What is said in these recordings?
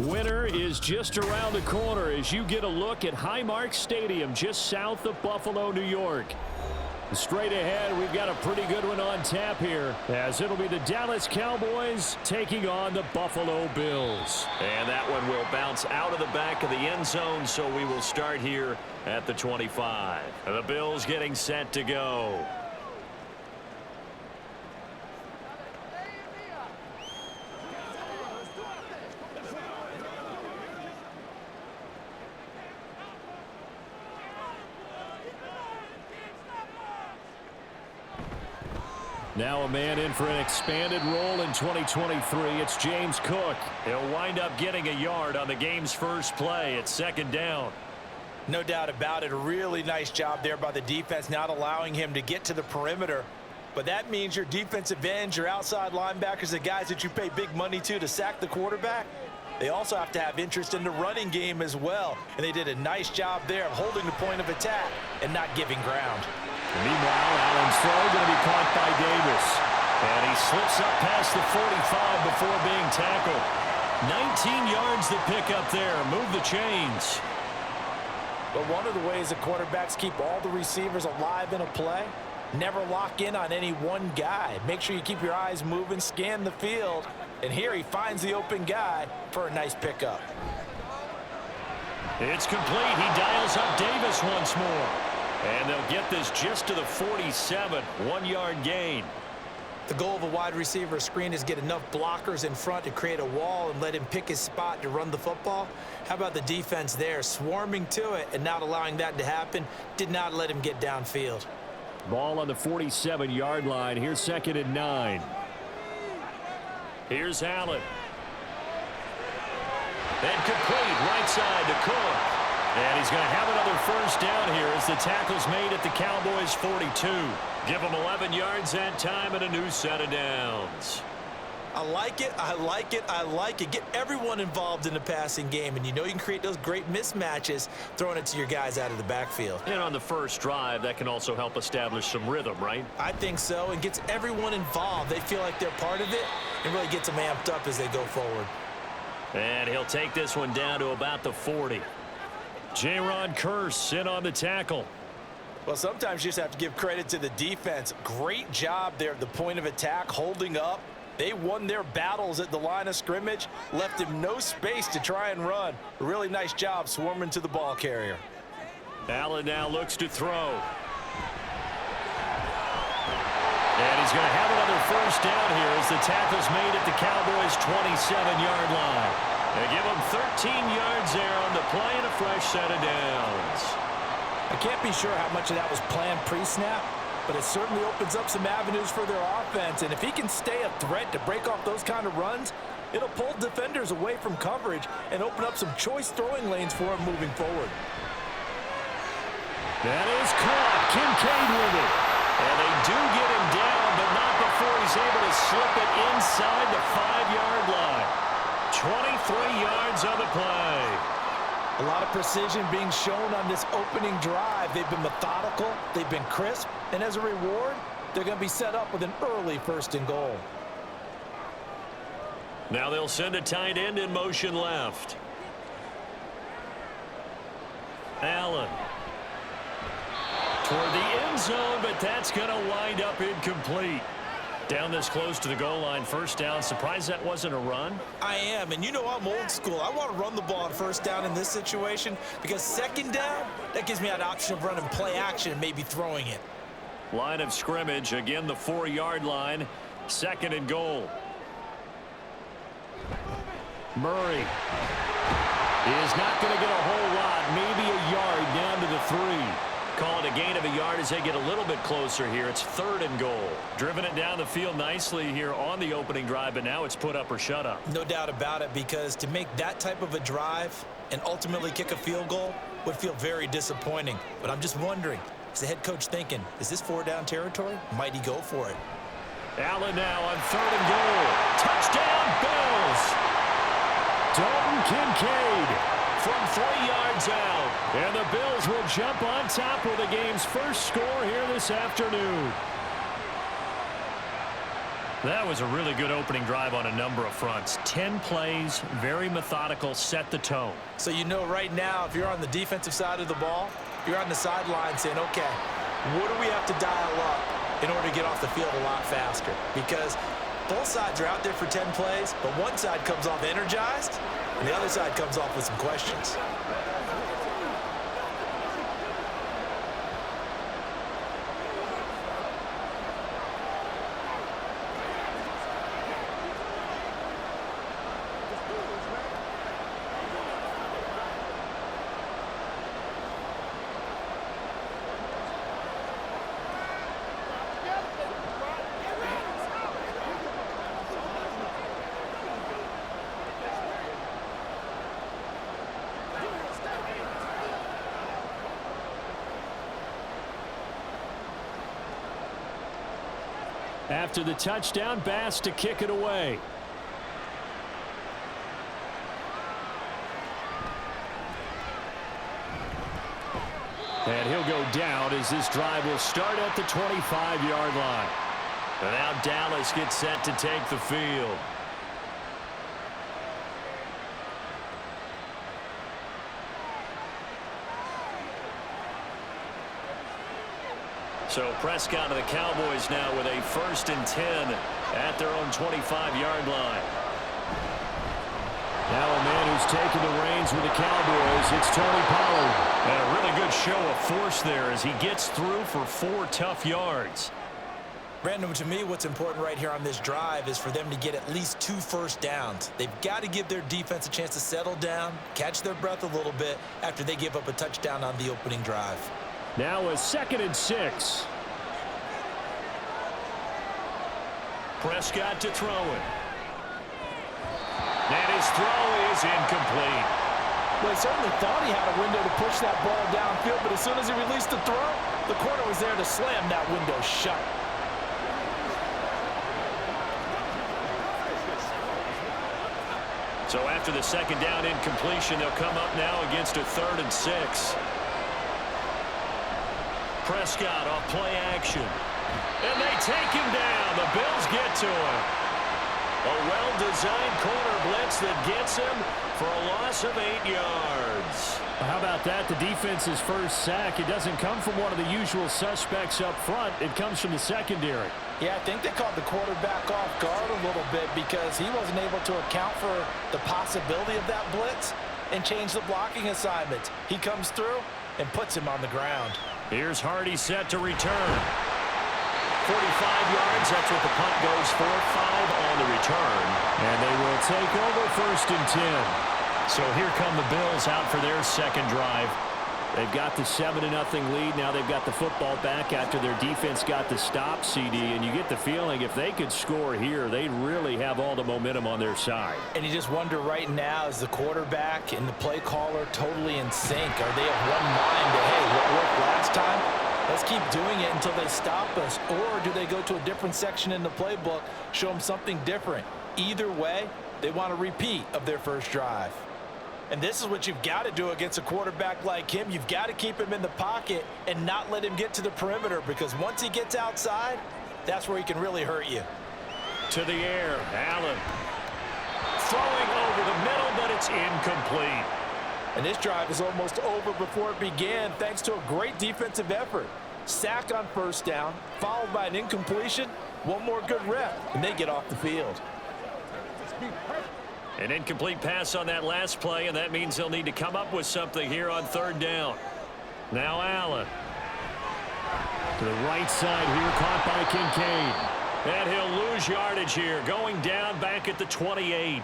Winter is just around the corner as you get a look at Highmark Stadium just south of Buffalo, New York. Straight ahead, we've got a pretty good one on tap here, as it'll be the Dallas Cowboys taking on the Buffalo Bills. And that one will bounce out of the back of the end zone, so we will start here at the 25. The Bills getting set to go. Now a man in for an expanded role in 2023. It's James Cook. He'll wind up getting a yard on the game's first play. It's second down. No doubt about it. A really nice job there by the defense, not allowing him to get to the perimeter. But that means your defensive ends, your outside linebackers, the guys that you pay big money to sack the quarterback, they also have to have interest in the running game as well. And they did a nice job there of holding the point of attack and not giving ground. Meanwhile, Allen's throw going to be caught by Davis. And he slips up past the 45 before being tackled. 19 yards to pick up there. Move the chains. But one of the ways the quarterbacks keep all the receivers alive in a play, never lock in on any one guy. Make sure you keep your eyes moving, scan the field. And here he finds the open guy for a nice pickup. It's complete. He dials up Davis once more. And they'll get this just to the 47, 1-yard gain. The goal of a wide receiver screen is get enough blockers in front to create a wall and let him pick his spot to run the football. How about the defense there, swarming to it and not allowing that to happen? Did not let him get downfield. Ball on the 47-yard line. Here's 2nd and 9. Here's Allen. And complete, right side to Cook. And he's going to have another first down here as the tackle's made at the Cowboys' 42. Give him 11 yards that time and a new set of downs. I like it, I like it, I like it. Get everyone involved in the passing game, and you know you can create those great mismatches throwing it to your guys out of the backfield. And on the first drive, that can also help establish some rhythm, right? I think so, and gets everyone involved. They feel like they're part of it and really gets them amped up as they go forward. And he'll take this one down to about the 40. Jaron Kearse in on the tackle. Well, sometimes you just have to give credit to the defense. Great job there at the point of attack, holding up. They won their battles at the line of scrimmage, left him no space to try and run. A really nice job swarming to the ball carrier. Allen now looks to throw. And he's going to have another first down here as the tackle's made at the Cowboys' 27-yard line. They give him 13 yards there on the play and a fresh set of downs. I can't be sure how much of that was planned pre-snap, but it certainly opens up some avenues for their offense. And if he can stay a threat to break off those kind of runs, it'll pull defenders away from coverage and open up some choice throwing lanes for him moving forward. That is caught. Kincaid with it. And they do get him down, but not before he's able to slip it inside the 5-yard line. 23 yards on the play. A lot of precision being shown on this opening drive. They've been methodical, they've been crisp, and as a reward, they're going to be set up with an early 1st and goal. Now they'll send a tight end in motion left. Allen. Toward the end zone, but that's going to wind up incomplete. Down this close to the goal line, first down. Surprised that wasn't a run? I am, and you know I'm old school. I want to run the ball on first down in this situation because second down, that gives me an option of running play action and maybe throwing it. Line of scrimmage, again the 4-yard line, 2nd and goal. Murray is not going to get a whole lot, maybe a yard down to the 3. Call it a gain of a yard as they get a little bit closer here. It's 3rd and goal. Driven it down the field nicely here on the opening drive, but now it's put up or shut up. No doubt about it, because to make that type of a drive and ultimately kick a field goal would feel very disappointing. But I'm just wondering, is the head coach thinking, is this 4-down territory? Might he go for it? Allen now on 3rd and goal. Touchdown, Bills! Dalton Kincaid from 3 yards out. And the Bills will jump on top with the game's first score here this afternoon. That was a really good opening drive on a number of fronts. 10 plays, very methodical, set the tone. So you know right now, if you're on the defensive side of the ball, you're on the sideline saying, okay, what do we have to dial up in order to get off the field a lot faster? Because both sides are out there for 10 plays, but one side comes off energized, and the other side comes off with some questions. After the touchdown, Bass to kick it away. And he'll go down as this drive will start at the 25-yard line. And now Dallas gets set to take the field. So Prescott of the Cowboys now with a 1st and 10 at their own 25-yard line. Now a man who's taken the reins with the Cowboys, it's Tony Pollard. And a really good show of force there as he gets through for 4 tough yards. Brandon, to me, what's important right here on this drive is for them to get at least 2 first downs. They've got to give their defense a chance to settle down, catch their breath a little bit after they give up a touchdown on the opening drive. Now a 2nd and 6. Prescott to throw it. And his throw is incomplete. Well, he certainly thought he had a window to push that ball downfield, but as soon as he released the throw, the corner was there to slam that window shut. So after the 2nd down incompletion, they'll come up now against a 3rd and 6. Prescott off play action. And they take him down. The Bills get to him. A well-designed corner blitz that gets him for a loss of 8 yards. How about that? The defense's first sack. It doesn't come from one of the usual suspects up front. It comes from the secondary. Yeah, I think they caught the quarterback off guard a little bit because he wasn't able to account for the possibility of that blitz and change the blocking assignment. He comes through and puts him on the ground. Here's Hardy set to return. 45 yards, that's what the punt goes for. 5 on the return. And they will take over 1st and 10. So here come the Bills out for their 2nd drive. They've got the 7-0 lead. Now they've got the football back after their defense got the stop, CD. And you get the feeling if they could score here, they'd really have all the momentum on their side. And you just wonder right now, is the quarterback and the play caller totally in sync? Are they of one mind that, hey, what worked last time? Let's keep doing it until they stop us. Or do they go to a different section in the playbook, show them something different? Either way, they want a repeat of their first drive. And this is what you've got to do against a quarterback like him. You've got to keep him in the pocket and not let him get to the perimeter, because once he gets outside, that's where he can really hurt you. To the air, Allen. Throwing over the middle, but it's incomplete. And this drive is almost over before it began, thanks to a great defensive effort. Sack on 1st down, followed by an incompletion. One more good rep, and they get off the field. An incomplete pass on that last play, and that means they'll need to come up with something here on 3rd down. Now Allen. To the right side here, caught by Kincaid. And he'll lose yardage here, going down back at the 28.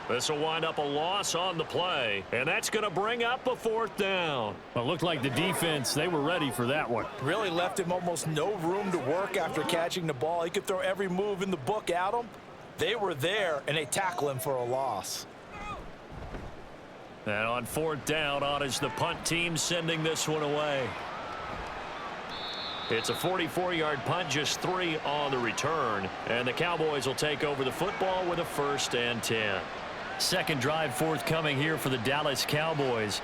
This will wind up a loss on the play, and that's going to bring up a 4th down. Well, it looked like the defense, they were ready for that one. Really left him almost no room to work after catching the ball. He could throw every move in the book at him. They were there, and they tackle him for a loss. And on 4th down, on is the punt team sending this one away. It's a 44-yard punt, just 3 on the return. And the Cowboys will take over the football with a 1st and 10. 2nd drive forthcoming here for the Dallas Cowboys.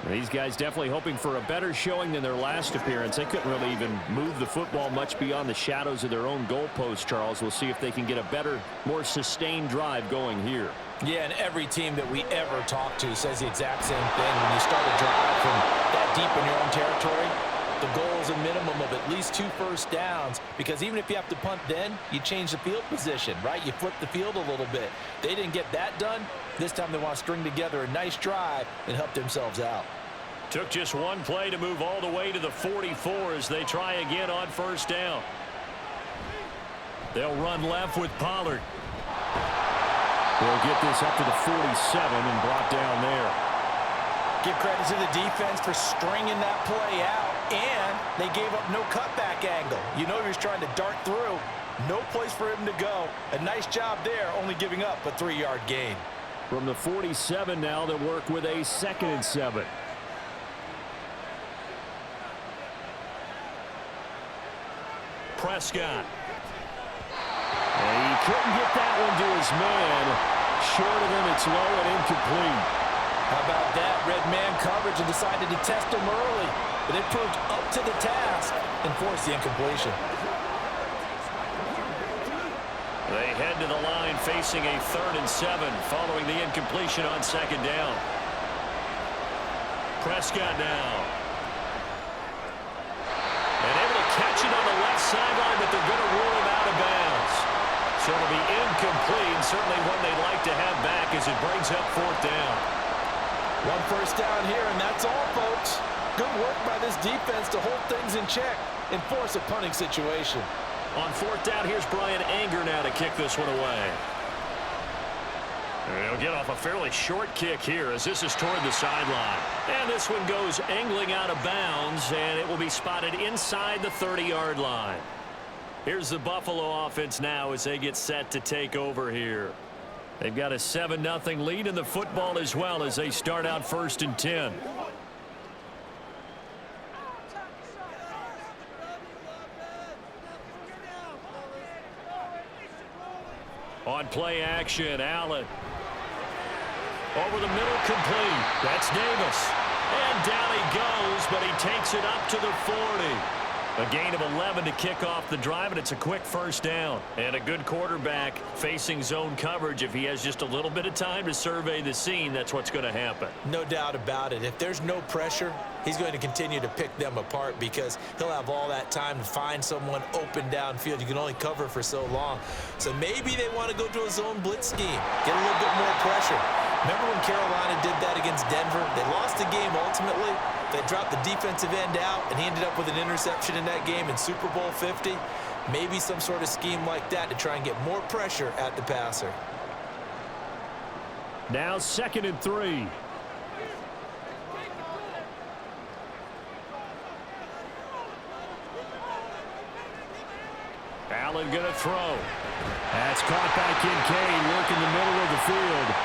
These guys definitely hoping for a better showing than their last appearance. They couldn't really even move the football much beyond the shadows of their own goalpost, Charles. We'll see if they can get a better, more sustained drive going here. Yeah, and every team that we ever talk to says the exact same thing. When you start a drive from that deep in your own territory, the goal is a minimum of at least 2 first downs, because even if you have to punt then, you change the field position, right? You flip the field a little bit. They didn't get that done. This time they want to string together a nice drive and help themselves out. Took just one play to move all the way to the 44 as they try again on first down. They'll run left with Pollard. They'll get this up to the 47 and brought down there. Give credit to the defense for stringing that play out, and they gave up no cutback angle. You know he was trying to dart through. No place for him to go. A nice job there, only giving up a 3-yard gain. From the 47 now, they'll work with a 2nd and 7. Prescott. And he couldn't get that one to his man. Short of him, it's low and incomplete. How about that? Red man coverage and decided to test him early. But it proved up to the task and forced the incompletion. They head to the line facing a 3rd and 7 following the incompletion on 2nd down. Prescott now. And able to catch it on the left sideline, but they're going to rule him out of bounds. So it'll be incomplete, certainly one they'd like to have back as it brings up 4th down. 1 first down here, and that's all, folks. Good work by this defense to hold things in check and force a punting situation. On 4th down, here's Brian Anger now to kick this one away. He'll get off a fairly short kick here as this is toward the sideline. And this one goes angling out of bounds, and it will be spotted inside the 30-yard line. Here's the Buffalo offense now as they get set to take over here. They've got a 7-0 lead in the football as well as they start out 1st and 10. On play action, Allen. Over the middle, complete. That's Davis. And down he goes, but he takes it up to the 40. A gain of 11 to kick off the drive, and it's a quick 1st down. And a good quarterback facing zone coverage. If he has just a little bit of time to survey the scene, that's what's going to happen. No doubt about it. If there's no pressure, he's going to continue to pick them apart because he'll have all that time to find someone open downfield. You can only cover for so long. So maybe they want to go to a zone blitz scheme, get a little bit more pressure. Remember when Carolina did that against Denver? They lost the game ultimately. They dropped the defensive end out, and he ended up with an interception in that game in Super Bowl 50. Maybe some sort of scheme like that to try and get more pressure at the passer. Now 2nd and 3. Allen going to throw. That's caught by Kincaid, working the middle of the field.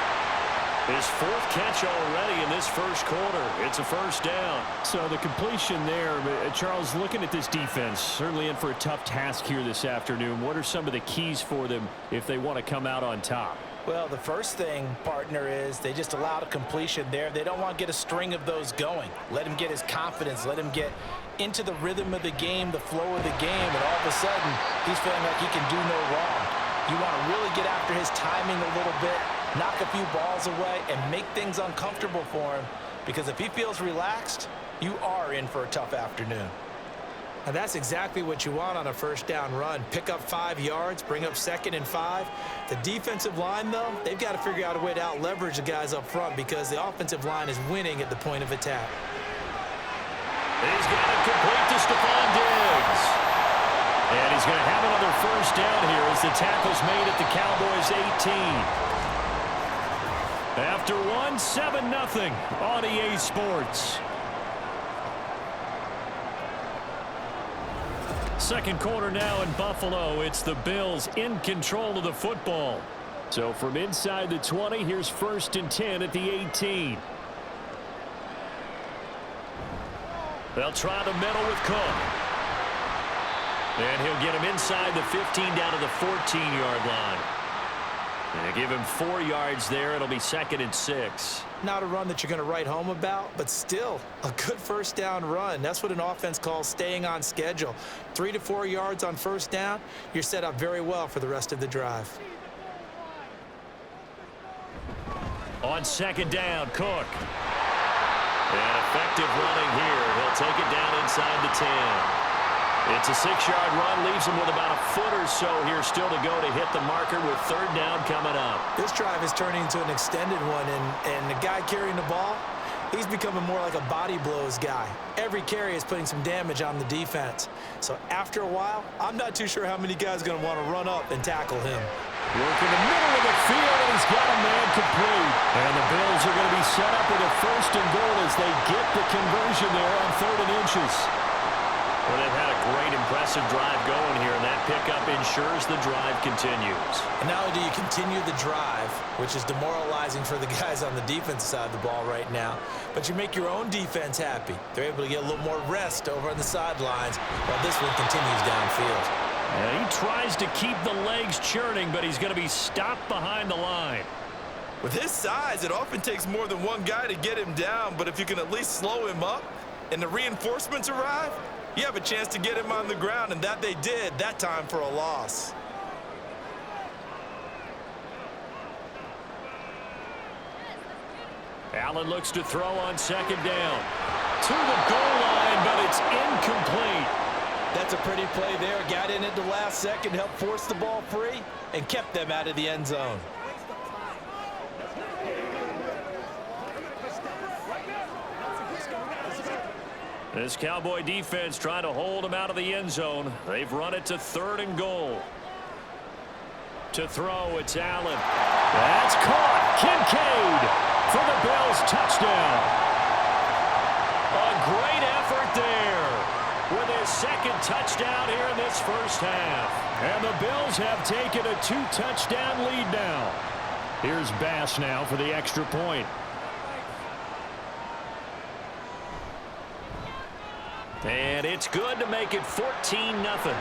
His 4th catch already in this 1st quarter. It's a 1st down. So the completion there, Charles, looking at this defense, certainly in for a tough task here this afternoon. What are some of the keys for them if they want to come out on top? Well, the first thing, partner, is they just allowed a completion there. They don't want to get a string of those going. Let him get his confidence. Let him get into the rhythm of the game, the flow of the game, and all of a sudden, he's feeling like he can do no wrong. You want to really get after his timing a little bit, knock a few balls away, and make things uncomfortable for him, because if he feels relaxed, you are in for a tough afternoon. And that's exactly what you want on a 1st down run. Pick up 5 yards, bring up 2nd and 5. The defensive line, though, they've got to figure out a way to out-leverage the guys up front because the offensive line is winning at the point of attack. He's got it complete to Stephon Diggs. And he's going to have another 1st down here as the tackle's made at the Cowboys 18. After 7-0 on EA Sports. 2nd quarter now in Buffalo. It's the Bills in control of the football. So from inside the 20, here's 1st and 10 at the 18. They'll try the middle with Cook. And he'll get him inside the 15 down to the 14-yard line. And give him 4 yards there. It'll be 2nd and 6. Not a run that you're going to write home about, but still a good first down run. That's what an offense calls staying on schedule. 3 to 4 yards on first down, you're set up very well for the rest of the drive. On second down, Cook. And effective running here. He'll take it down inside the 10. It's a 6-yard run, leaves him with about a foot or so here still to go to hit the marker with third down coming up. This drive is turning into an extended one, and the guy carrying the ball, he's becoming more like a body blows guy. Every carry is putting some damage on the defense. So after a while, I'm not too sure how many guys are going to want to run up and tackle him. Working the middle of the field, and he's got a man complete. And the Bills are going to be set up with a first and goal as they get the conversion there on 3rd and inches. Well, they've had a great, impressive drive going here, and that pickup ensures the drive continues. And not only do you continue the drive, which is demoralizing for the guys on the defensive side of the ball right now, but you make your own defense happy. They're able to get a little more rest over on the sidelines while this one continues downfield. And he tries to keep the legs churning, but he's going to be stopped behind the line. With his size, it often takes more than one guy to get him down, but if you can at least slow him up and the reinforcements arrive, you have a chance to get him on the ground, and that they did that time for a loss. Allen looks to throw on second down. To the goal line, but it's incomplete. That's a pretty play there. Got in at the last second, helped force the ball free, and kept them out of the end zone. This Cowboy defense trying to hold him out of the end zone. They've run it to 3rd and goal. To throw, it's Allen. That's caught. Kincaid for the Bills touchdown. A great effort there with his second touchdown here in this first half. And the Bills have taken a 2-touchdown lead now. Here's Bass now for the extra point. And it's good to make it 14-0.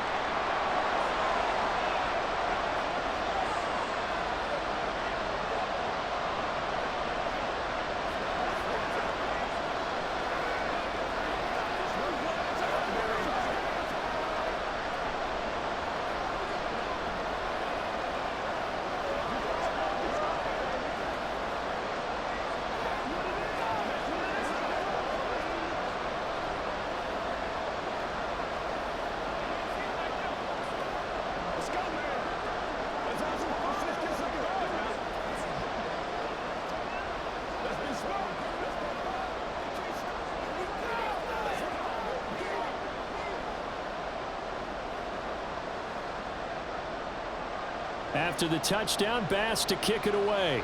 After the touchdown, Bass to kick it away.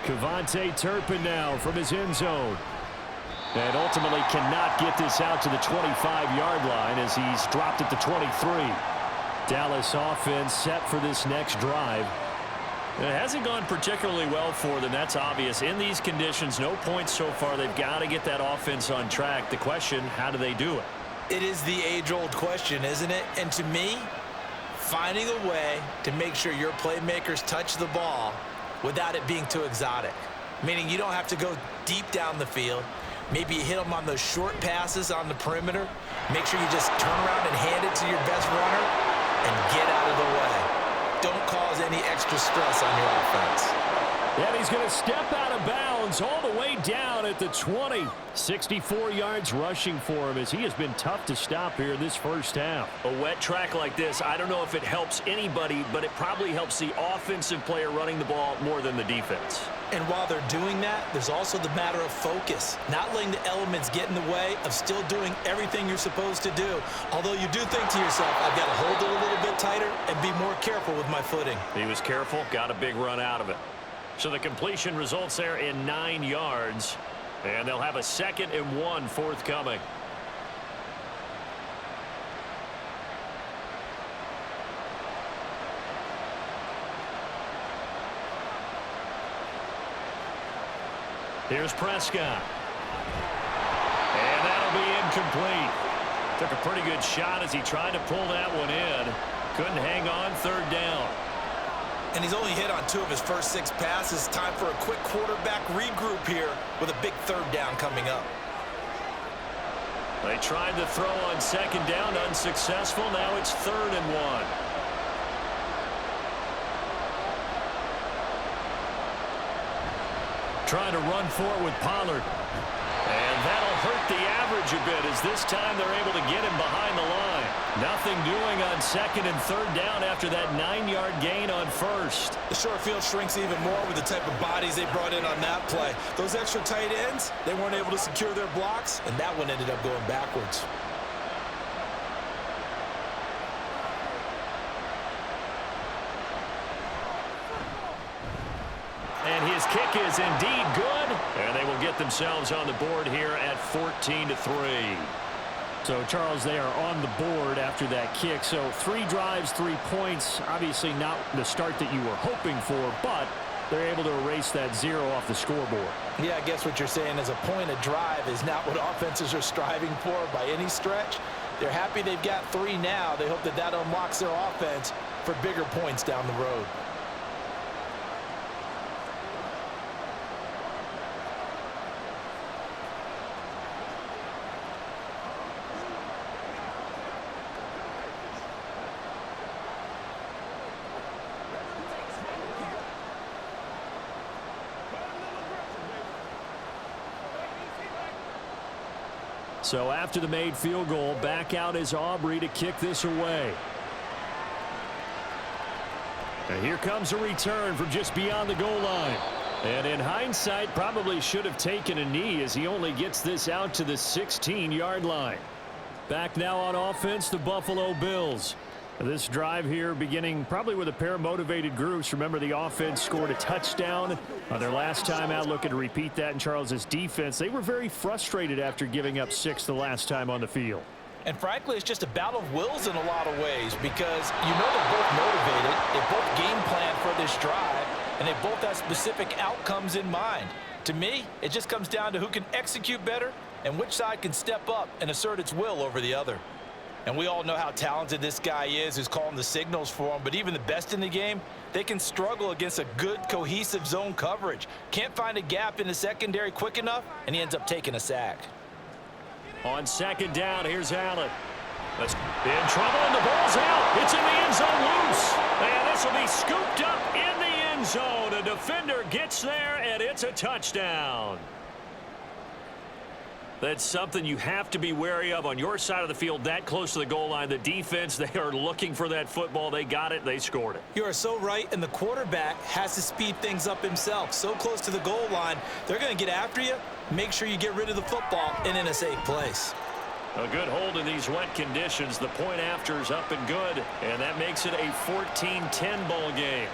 Cavante Turpin now from his end zone. And ultimately cannot get this out to the 25-yard line as he's dropped at the 23. Dallas offense set for this next drive. It hasn't gone particularly well for them. That's obvious. In these conditions, no points so far. They've got to get that offense on track. The question, how do they do it? It is the age-old question, isn't it? And to me, finding a way to make sure your playmakers touch the ball without it being too exotic. Meaning you don't have to go deep down the field. Maybe you hit them on those short passes on the perimeter. Make sure you just turn around and hand it to your best runner and get out of the way. Don't cause any extra stress on your offense. And he's going to step out of bounds all the way down at the 20. 64 yards rushing for him as he has been tough to stop here in this first half. A wet track like this, I don't know if it helps anybody, but it probably helps the offensive player running the ball more than the defense. And while they're doing that, there's also the matter of focus. Not letting the elements get in the way of still doing everything you're supposed to do. Although you do think to yourself, I've got to hold it a little bit tighter and be more careful with my footing. He was careful, got a big run out of it. So the completion results there in 9 yards. And they'll have a 2nd and 1 forthcoming. Here's Prescott. And that'll be incomplete. Took a pretty good shot as he tried to pull that one in. Couldn't hang on 3rd down. And he's only hit on 2 of his first 6 passes. Time for a quick quarterback regroup here with a big 3rd down coming up. They tried to throw on 2nd down, unsuccessful. Now it's 3rd and 1. Trying to run for it with Pollard. And that'll hurt the average a bit as this time they're able to get him behind the line. Nothing doing on 2nd and 3rd down after that 9-yard gain on 1st. The short field shrinks even more with the type of bodies they brought in on that play. Those extra tight ends, they weren't able to secure their blocks, and that one ended up going backwards. And his kick is indeed good. And they will get themselves on the board here at 14-3. So, Charles, they are on the board after that kick. So 3 drives, 3 points. Obviously not the start that you were hoping for, but they're able to erase that 0 off the scoreboard. Yeah, I guess what you're saying is a point a drive is not what offenses are striving for by any stretch. They're happy they've got 3 now. They hope that that unlocks their offense for bigger points down the road. So after the made field goal, back out is Aubrey to kick this away. And here comes a return from just beyond the goal line. And in hindsight, probably should have taken a knee as he only gets this out to the 16-yard line. Back now on offense, the Buffalo Bills. This drive here beginning probably with a pair of motivated groups. Remember, the offense scored a touchdown on their last time out. Looking to repeat that in Charles's defense. They were very frustrated after giving up 6 the last time on the field. And frankly, it's just a battle of wills in a lot of ways because you know they're both motivated. They both game plan for this drive, and they both have specific outcomes in mind. To me, it just comes down to who can execute better and which side can step up and assert its will over the other. And we all know how talented this guy is who's calling the signals for him. But even the best in the game, they can struggle against a good, cohesive zone coverage. Can't find a gap in the secondary quick enough, and he ends up taking a sack. On 2nd down, here's Allen. That's in trouble, and the ball's out. It's in the end zone loose. And this will be scooped up in the end zone. A defender gets there, and it's a touchdown. That's something you have to be wary of on your side of the field that close to the goal line. The defense, they are looking for that football. They got it. They scored it. You are so right, and the quarterback has to speed things up himself. So close to the goal line, they're going to get after you. Make sure you get rid of the football and in a safe place. A good hold in these wet conditions. The point after is up and good, and that makes it a 14-10 ball game.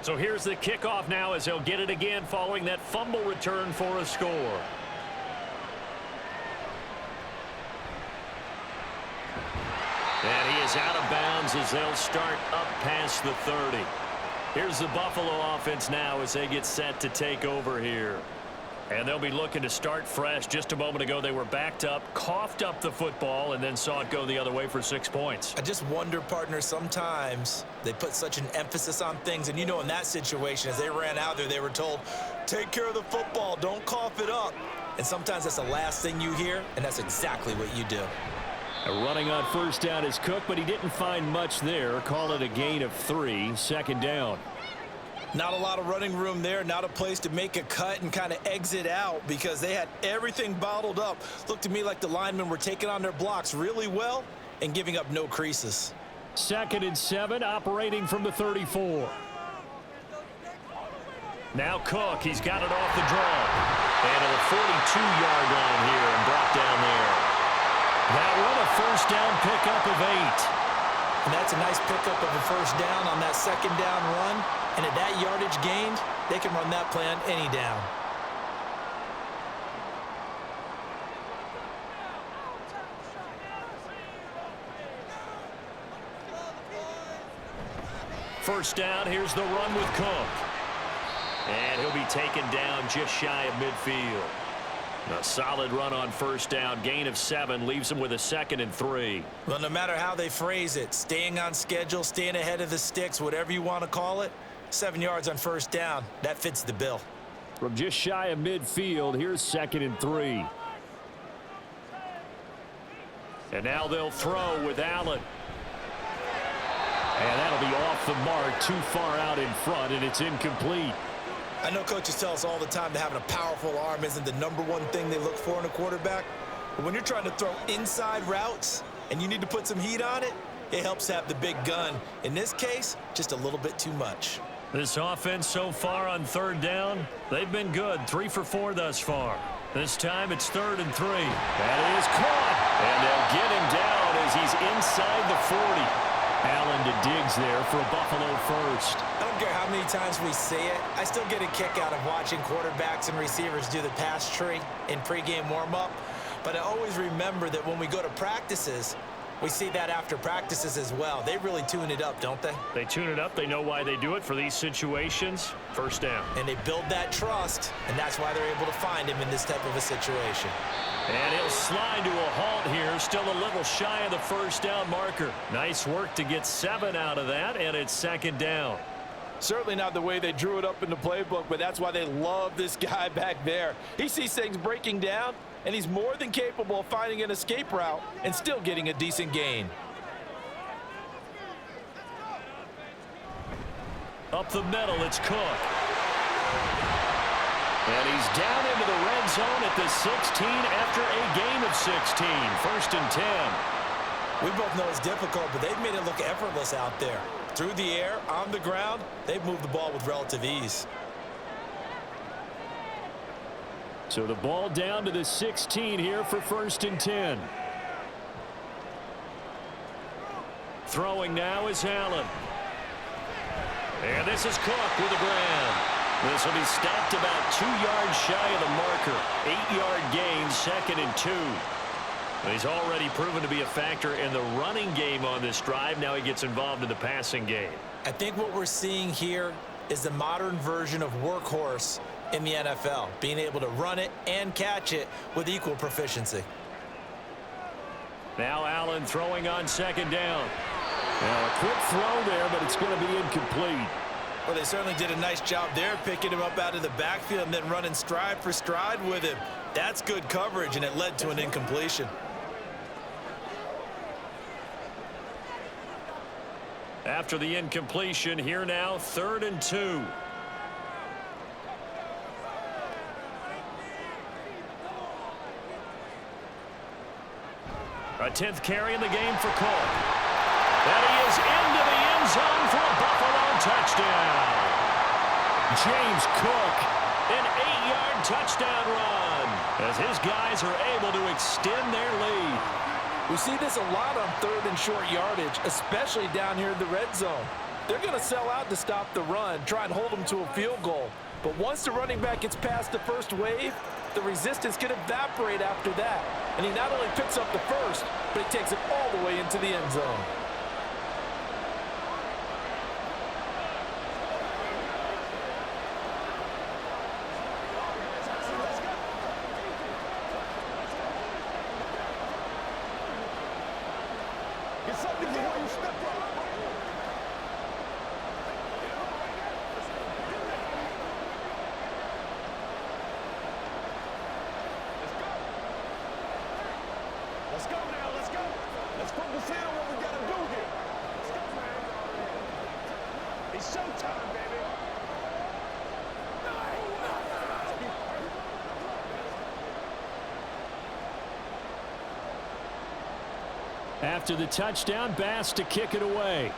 So here's the kickoff now as they'll get it again following that fumble return for a score. And he is out of bounds as they'll start up past the 30. Here's the Buffalo offense now as they get set to take over here. And they'll be looking to start fresh. Just a moment ago, they were backed up, coughed up the football, and then saw it go the other way for 6 points. I just wonder, partner, sometimes they put such an emphasis on things. And, you know, in that situation, as they ran out there, they were told, take care of the football, don't cough it up. And sometimes that's the last thing you hear, and that's exactly what you do. Running on 1st down is Cook, but he didn't find much there. Call it a gain of 3, 2nd down. Not a lot of running room there, not a place to make a cut and kind of exit out because they had everything bottled up. Looked to me like the linemen were taking on their blocks really well and giving up no creases. 2nd and 7, operating from the 34. Now Cook, he's got it off the draw. And to the 42-yard line here and brought down there. That one a first down pickup of 8. And that's a nice pickup of a first down on that second down run. And at that yardage gained, they can run that play on any down. First down, here's the run with Cook. And he'll be taken down just shy of midfield. A solid run on first down. Gain of 7 leaves him with a 2nd and 3. Well, no matter how they phrase it, staying on schedule, staying ahead of the sticks, whatever you want to call it, 7 yards on first down, that fits the bill. From just shy of midfield, here's 2nd and 3. And now they'll throw with Allen. And that'll be off the mark, too far out in front, and it's incomplete. I know coaches tell us all the time that having a powerful arm isn't the #1 thing they look for in a quarterback. But when you're trying to throw inside routes and you need to put some heat on it, it helps have the big gun. In this case, just a little bit too much. This offense so far on 3rd down, they've been good. 3 for 4 thus far. This time it's 3rd and 3. That is caught. And they'll get him down as he's inside the 40. Allen to Diggs there for a Buffalo first. I don't care how many times we say it. I still get a kick out of watching quarterbacks and receivers do the pass tree in pregame warm-up. But I always remember that when we go to practices, we see that after practices as well. They really tune it up, don't they? They tune it up. They know why they do it for these situations. First down. And they build that trust, and that's why they're able to find him in this type of a situation. And he'll slide to a halt here, still a little shy of the first down marker. Nice work to get 7 out of that, and it's 2nd down. Certainly not the way they drew it up in the playbook, but that's why they love this guy back there. He sees things breaking down, and he's more than capable of finding an escape route and still getting a decent gain. Up the middle, it's Cook. And he's down into the red zone at the 16 after a gain of 16. 1st and 10. We both know it's difficult, but they've made it look effortless out there. Through the air, on the ground, they've moved the ball with relative ease. So the ball down to the 16 here for 1st and 10. Throwing now is Allen. And this is Cook with the grab. This will be stopped about 2 yards shy of the marker. 8-yard gain, 2nd and 2. He's already proven to be a factor in the running game on this drive. Now he gets involved in the passing game. I think what we're seeing here is the modern version of workhorse in the NFL, being able to run it and catch it with equal proficiency. Now Allen throwing on 2nd down. Now a quick throw there, but it's going to be incomplete. Well, they certainly did a nice job there, picking him up out of the backfield and then running stride for stride with him. That's good coverage, and it led to an incompletion. After the incompletion, here now, 3rd and 2. A 10th carry in the game for Cook. And he is into the end zone for a Buffalo touchdown. James Cook, an 8-yard touchdown run as his guys are able to extend their lead. We see this a lot on 3rd and short yardage, especially down here in the red zone. They're going to sell out to stop the run, try and hold them to a field goal. But once the running back gets past the first wave, the resistance can evaporate after that. And he not only picks up the first, but he takes it all the way into the end zone. After the touchdown, Bass to kick it away.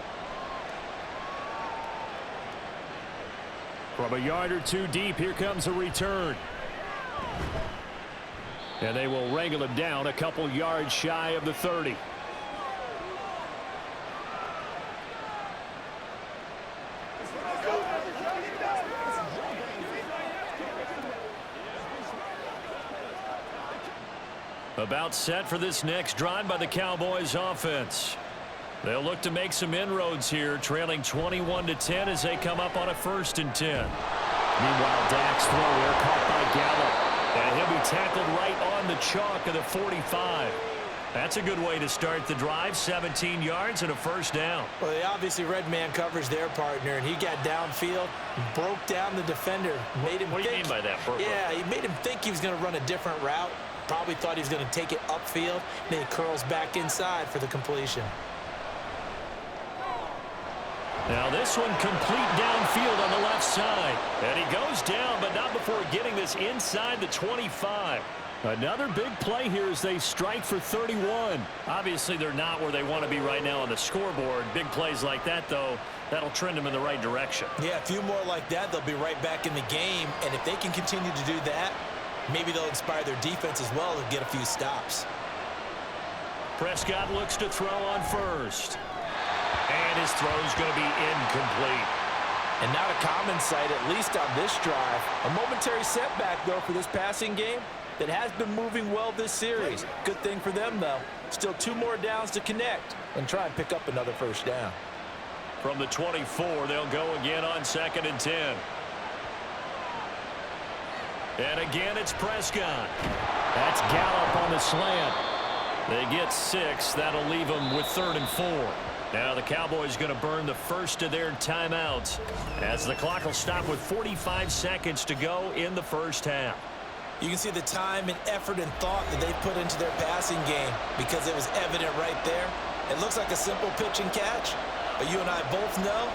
From a yard or two deep, here comes a return. And they will wrangle him down a couple yards shy of the 30. About set for this next drive by the Cowboys offense. They'll look to make some inroads here, trailing 21-10 as they come up on a 1st and 10. Meanwhile, Dak's throw there caught by Gallup. And he'll be tackled right on the chalk of the 45. That's a good way to start the drive, 17 yards and a 1st down. Well, they obviously read man coverage their partner, and he got downfield, broke down the defender, made him What do you mean by that, Burko? Yeah, he made him think he was going to run a different route. Probably thought he was going to take it upfield, then he curls back inside for the completion. Now this one complete downfield on the left side. And he goes down, but not before getting this inside the 25. Another big play here as they strike for 31. Obviously, they're not where they want to be right now on the scoreboard. Big plays like that, though, that'll trend them in the right direction. Yeah, a few more like that, they'll be right back in the game. And if they can continue to do that, maybe they'll inspire their defense as well and get a few stops. Prescott looks to throw on 1st. And his throw's going to be incomplete. And not a common sight, at least on this drive. A momentary setback, though, for this passing game that has been moving well this series. Good thing for them, though. Still 2 more downs to connect and try and pick up another 1st down. From the 24, they'll go again on 2nd and 10. And again, it's Prescott. That's Gallup on the slant. They get 6. That'll leave them with 3rd and 4. Now the Cowboys going to burn the first of their timeouts as the clock will stop with 45 seconds to go in the 1st half. You can see the time and effort and thought that they put into their passing game because it was evident right there. It looks like a simple pitch and catch, but you and I both know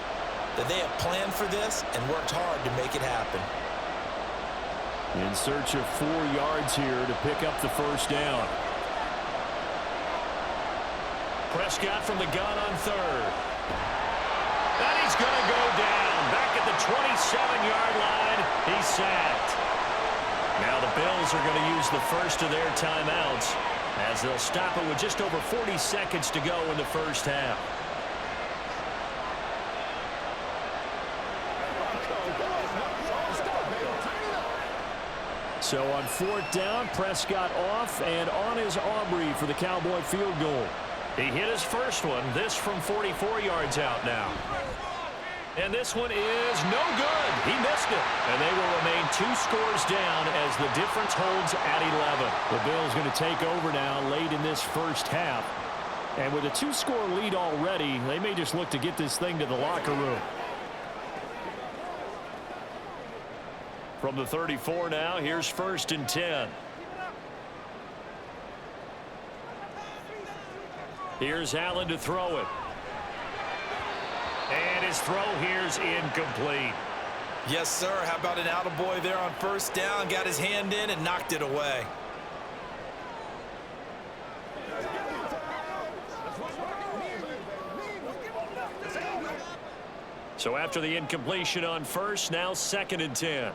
that they have planned for this and worked hard to make it happen. In search of 4 yards here to pick up the 1st down. Prescott from the gun on 3rd. And he's going to go down. Back at the 27-yard line. He's sacked. Now the Bills are going to use the first of their timeouts as they'll stop it with just over 40 seconds to go in the 1st half. So on 4th down, Prescott off and on is Aubrey for the Cowboy field goal. He hit his first one. This from 44 yards out now. And this one is no good. He missed it. And they will remain 2 scores down as the difference holds at 11. The Bills going to take over now late in this 1st half. And with a 2-score lead already, they may just look to get this thing to the locker room. From the 34 now, here's 1st and 10. Here's Allen to throw it. And his throw here's incomplete. Yes, sir. How about an attaboy there on 1st down? Got his hand in and knocked it away. So after the incompletion on 1st, now 2nd and 10.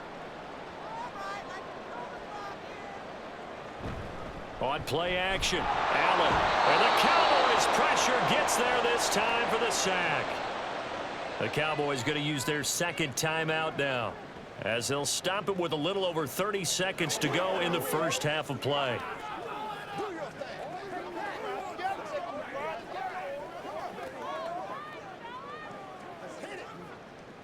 On play action, Allen. And the Cowboys pressure gets there this time for the sack. The Cowboys going to use their 2nd timeout now as they'll stop it with a little over 30 seconds to go in the 1st half of play.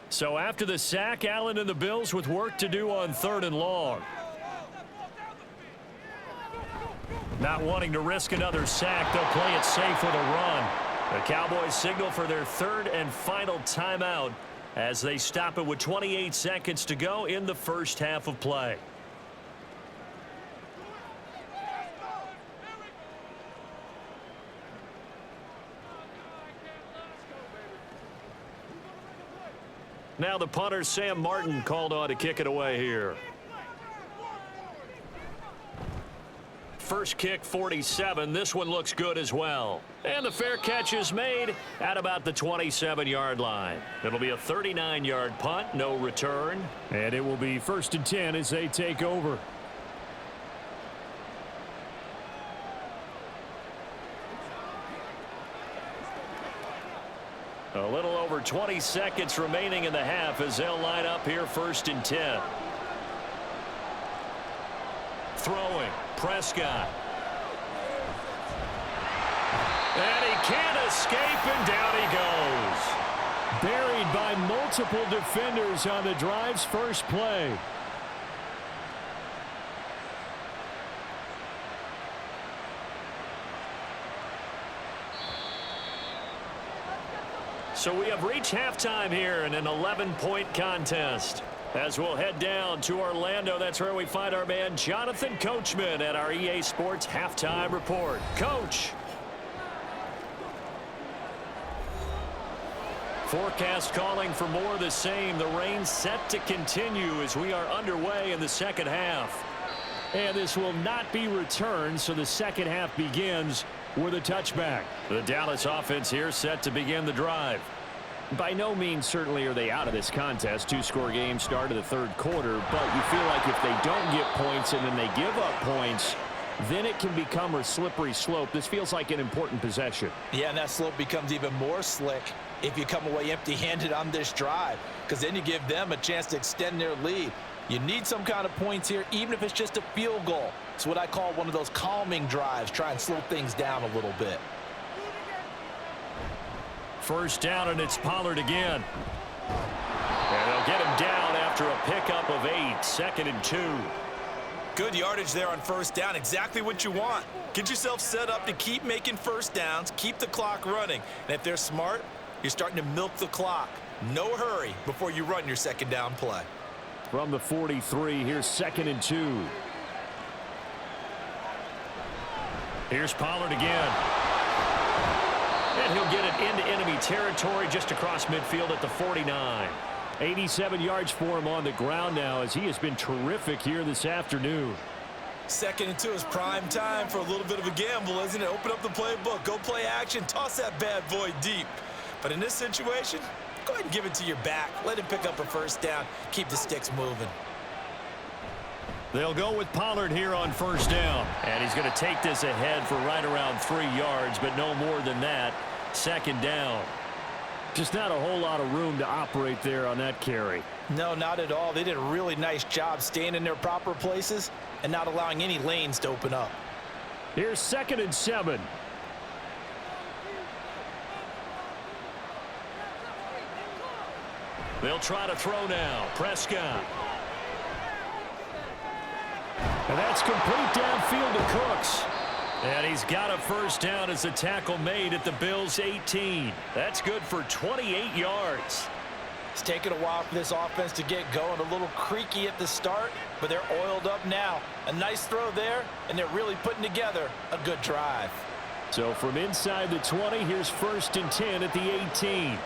So after the sack, Allen and the Bills with work to do on 3rd and long. Not wanting to risk another sack, they'll play it safe with a run. The Cowboys signal for their 3rd and final timeout as they stop it with 28 seconds to go in the 1st half of play. Now the punter, Sam Martin, called on to kick it away here. first kick 47. This one looks good as well. And the fair catch is made at about the 27-yard line. It'll be a 39-yard punt, no return. And it will be 1st and 10 as they take over. A little over 20 seconds remaining in the half as they'll line up here 1st and 10. Throwing, Prescott. And he can't escape, and down he goes. Buried by multiple defenders on the drive's first play. So we have reached halftime here in an 11-point contest. As we'll head down to Orlando, that's where we find our man Jonathan Coachman at our EA Sports Halftime Report. Coach. Forecast calling for more of the same. The rain set to continue as we are underway in the second half. And this will not be returned, so the second half begins with a touchback. The Dallas offense here set to begin the drive. By no means certainly are they out of this contest. 2-score game start of the third quarter, but you feel like if they don't get points and then they give up points, then it can become a slippery slope. This feels like an important possession. Yeah, and that slope becomes even more slick if you come away empty-handed on this drive, because then you give them a chance to extend their lead. You need some kind of points here, even if it's just a field goal. It's what I call one of those calming drives. Try and slow things down a little bit. First down, and it's Pollard again. And they'll get him down after a pickup of 8. 2nd and 2. Good yardage there on first down. Exactly what you want. Get yourself set up to keep making first downs, keep the clock running. And if they're smart, you're starting to milk the clock. No hurry before you run your second down play. From the 43, here's 2nd and 2. Here's Pollard again. And he'll get it into enemy territory just across midfield at the 49. 87 yards for him on the ground now as he has been terrific here this afternoon. 2nd and 2 is prime time for a little bit of a gamble, isn't it? Open up the playbook, go play action, toss that bad boy deep. But in this situation, go ahead and give it to your back. Let him pick up a first down. Keep the sticks moving. They'll go with Pollard here on first down. And he's going to take this ahead for right around 3 yards, but no more than that. 2nd down. Just not a whole lot of room to operate there on that carry. No, not at all. They did a really nice job staying in their proper places and not allowing any lanes to open up. Here's 2nd and 7. They'll try to throw now. Prescott. And that's complete downfield to Cooks. And he's got a first down as the tackle made at the Bills' 18. That's good for 28 yards. It's taken a while for this offense to get going. A little creaky at the start, but they're oiled up now. A nice throw there, and they're really putting together a good drive. So from inside the 20, here's 1st and 10 at the 18.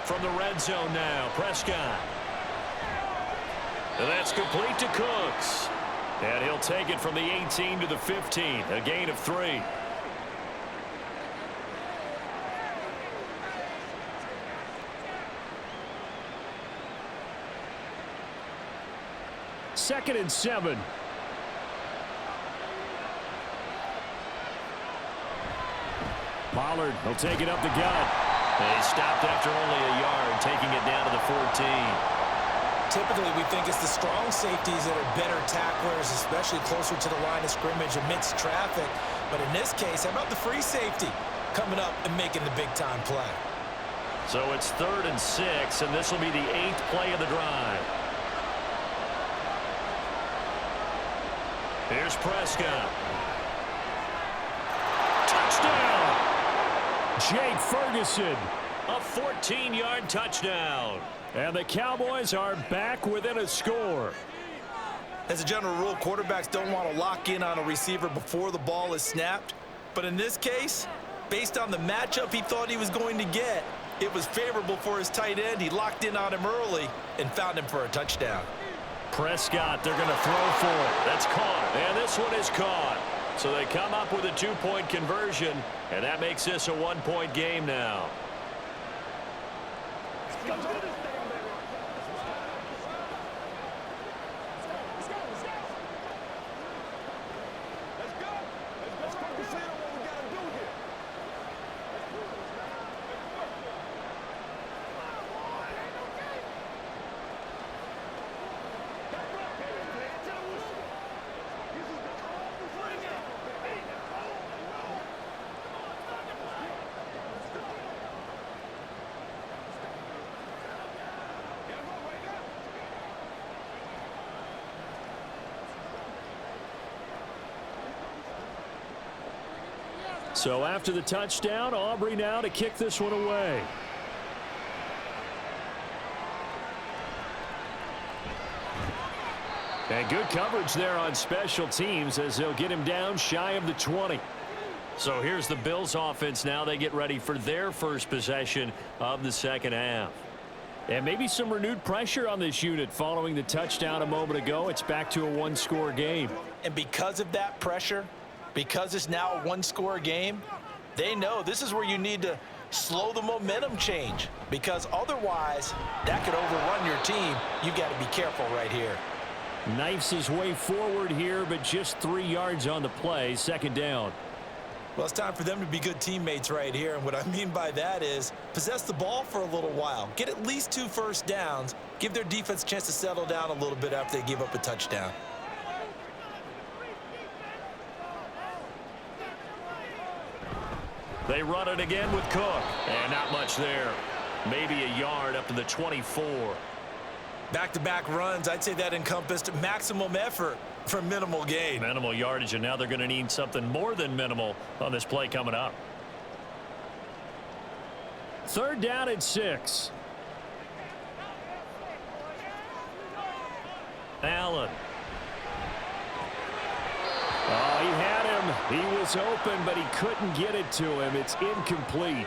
From the red zone now, Prescott. And that's complete to Cooks. And he'll take it from the 18 to the 15, a gain of 3. Second and 7. Pollard will take it up the gut. And he stopped after only a yard, taking it down to the 14. Typically, we think it's the strong safeties that are better tacklers, especially closer to the line of scrimmage amidst traffic. But in this case, how about the free safety coming up and making the big-time play? So it's 3rd and 6, and this will be the 8th play of the drive. Here's Prescott. Touchdown! Jake Ferguson. A 14-yard touchdown. And the Cowboys are back within a score. As a general rule, quarterbacks don't want to lock in on a receiver before the ball is snapped. But in this case, based on the matchup he thought he was going to get, it was favorable for his tight end. He locked in on him early and found him for a touchdown. Prescott, they're going to throw for it. That's caught. And this one is caught. So they come up with a 2-point conversion, and that makes this a 1-point game now. So after the touchdown, Aubrey now to kick this one away. And good coverage there on special teams as they'll get him down shy of the 20. So here's the Bills offense now. They get ready for their first possession of the second half. And maybe some renewed pressure on this unit following the touchdown a moment ago. It's back to a one-score game. And because of that pressure, because it's now a one-score game, they know this is where you need to slow the momentum change, because otherwise that could overrun your team. You got to be careful right here. Knifes his way forward here, but just 3 yards on the play. Second down. Well, it's time for them to be good teammates right here, and what I mean by that is possess the ball for a little while, get at least 2 first downs, give their defense a chance to settle down a little bit after they give up a touchdown. They run it again with Cook. And not much there. Maybe a yard up to the 24. Back-to-back runs, I'd say that encompassed maximum effort for minimal gain. Minimal yardage, and now they're going to need something more than minimal on this play coming up. Third down and 6. Allen. Oh, he had him. He was open, but he couldn't get it to him. It's incomplete.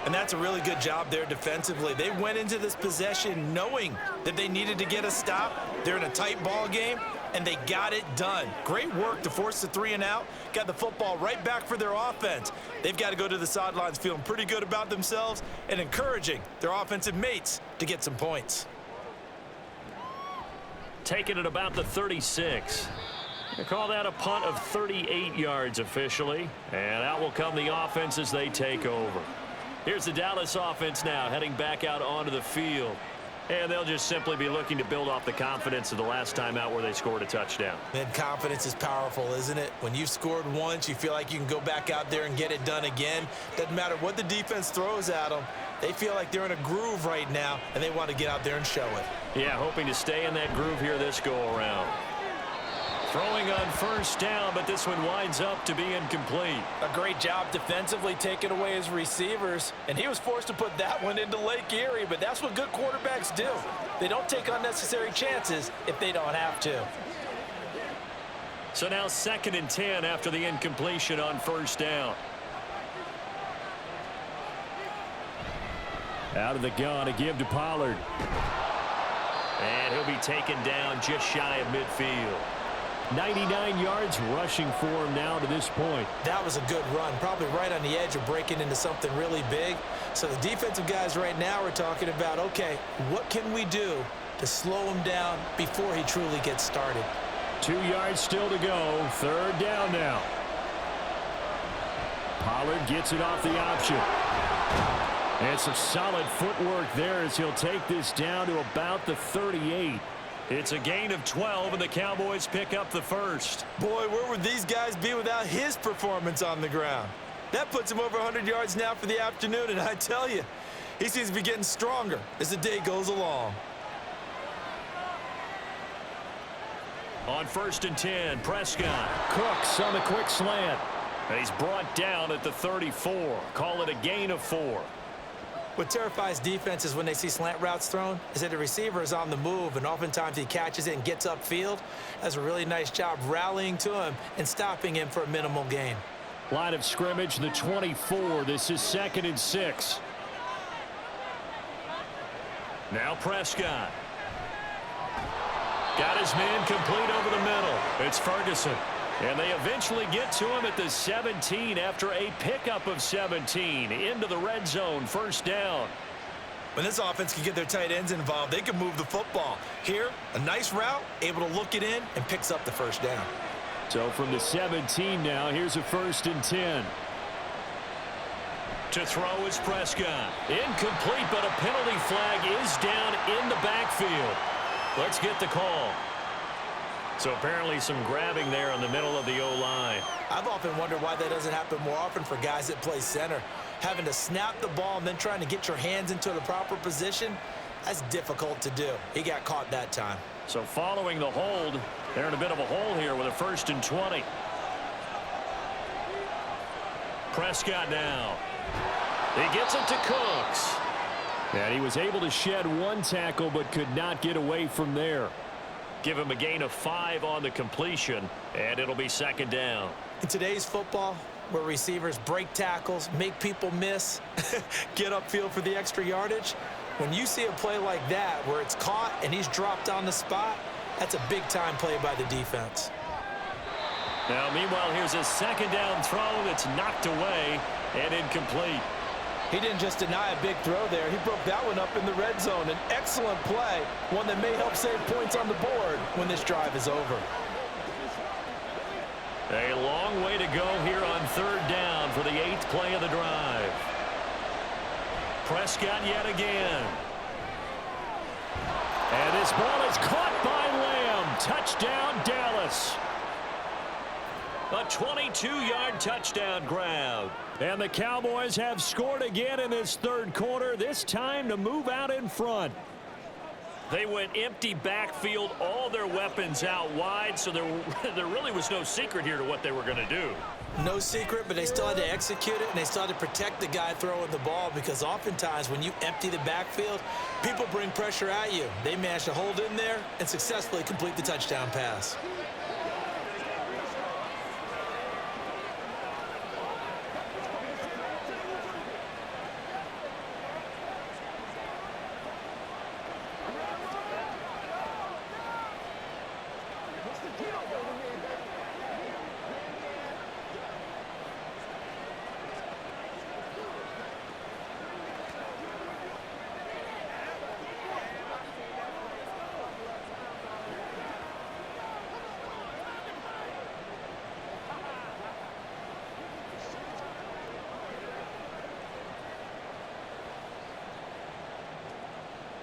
And that's a really good job there defensively. They went into this possession knowing that they needed to get a stop. They're in a tight ball game, and they got it done. Great work to force the 3 and out. Got the football right back for their offense. They've got to go to the sidelines feeling pretty good about themselves and encouraging their offensive mates to get some points. Taking it about the 36. They call that a punt of 38 yards officially. And out will come the offense as they take over. Here's the Dallas offense now heading back out onto the field. And they'll just simply be looking to build off the confidence of the last time out where they scored a touchdown. And confidence is powerful, isn't it? When you've scored once, you feel like you can go back out there and get it done again. Doesn't matter what the defense throws at them. They feel like they're in a groove right now, and they want to get out there and show it. Yeah, hoping to stay in that groove here this go-around. Throwing on first down, but this one winds up to be incomplete. A great job defensively taking away his receivers, and he was forced to put that one into Lake Erie, but that's what good quarterbacks do. They don't take unnecessary chances if they don't have to. So now 2nd and 10 after the incompletion on first down. Out of the gun to give to Pollard. And he'll be taken down just shy of midfield. 99 yards rushing for him now to this point. That was a good run, probably right on the edge of breaking into something really big. So the defensive guys right now are talking about, okay, what can we do to slow him down before he truly gets started? 2 yards still to go. Third down now. Pollard gets it off the option. And some solid footwork there as he'll take this down to about the 38. It's a gain of 12, and the Cowboys pick up the first. Boy, where would these guys be without his performance on the ground? That puts him over 100 yards now for the afternoon, and I tell you, he seems to be getting stronger as the day goes along. On 1st and 10, Prescott. Cooks on the quick slant. He's brought down at the 34. Call it a gain of 4. What terrifies defenses when they see slant routes thrown is that the receiver is on the move, and oftentimes he catches it and gets upfield. Does a really nice job rallying to him and stopping him for a minimal gain. Line of scrimmage, the 24. This is 2nd and 6. Now Prescott. Got his man complete over the middle. It's Ferguson. And they eventually get to him at the 17 after a pickup of 17 into the red zone. First down. When this offense can get their tight ends involved, they can move the football. Here, a nice route, able to look it in, and picks up the first down. So from the 17 now, here's a 1st and 10. To throw is Prescott. Incomplete, but a penalty flag is down in the backfield. Let's get the call. So apparently some grabbing there in the middle of the O-line. I've often wondered why that doesn't happen more often for guys that play center. Having to snap the ball and then trying to get your hands into the proper position, that's difficult to do. He got caught that time. So following the hold, they're in a bit of a hole here with a 1st and 20. Prescott now. He gets it to Cooks. And he was able to shed one tackle but could not get away from there. Give him a gain of 5 on the completion, and it'll be 2nd down. In today's football, where receivers break tackles, make people miss, get upfield for the extra yardage, when you see a play like that where it's caught and he's dropped on the spot, that's a big-time play by the defense. Now, meanwhile, here's a 2nd down throw that's knocked away and incomplete. He didn't just deny a big throw there. He broke that one up in the red zone. An excellent play, one that may help save points on the board when this drive is over. A long way to go here on 3rd down for the 8th play of the drive. Prescott yet again. And this ball is caught by Lamb. Touchdown, Dallas. A 22-yard touchdown grab. And the Cowboys have scored again in this 3rd quarter, this time to move out in front. They went empty backfield, all their weapons out wide, so there really was no secret here to what they were going to do. No secret, but they still had to execute it, and they still had to protect the guy throwing the ball, because oftentimes when you empty the backfield, people bring pressure at you. They managed to hold in there and successfully complete the touchdown pass.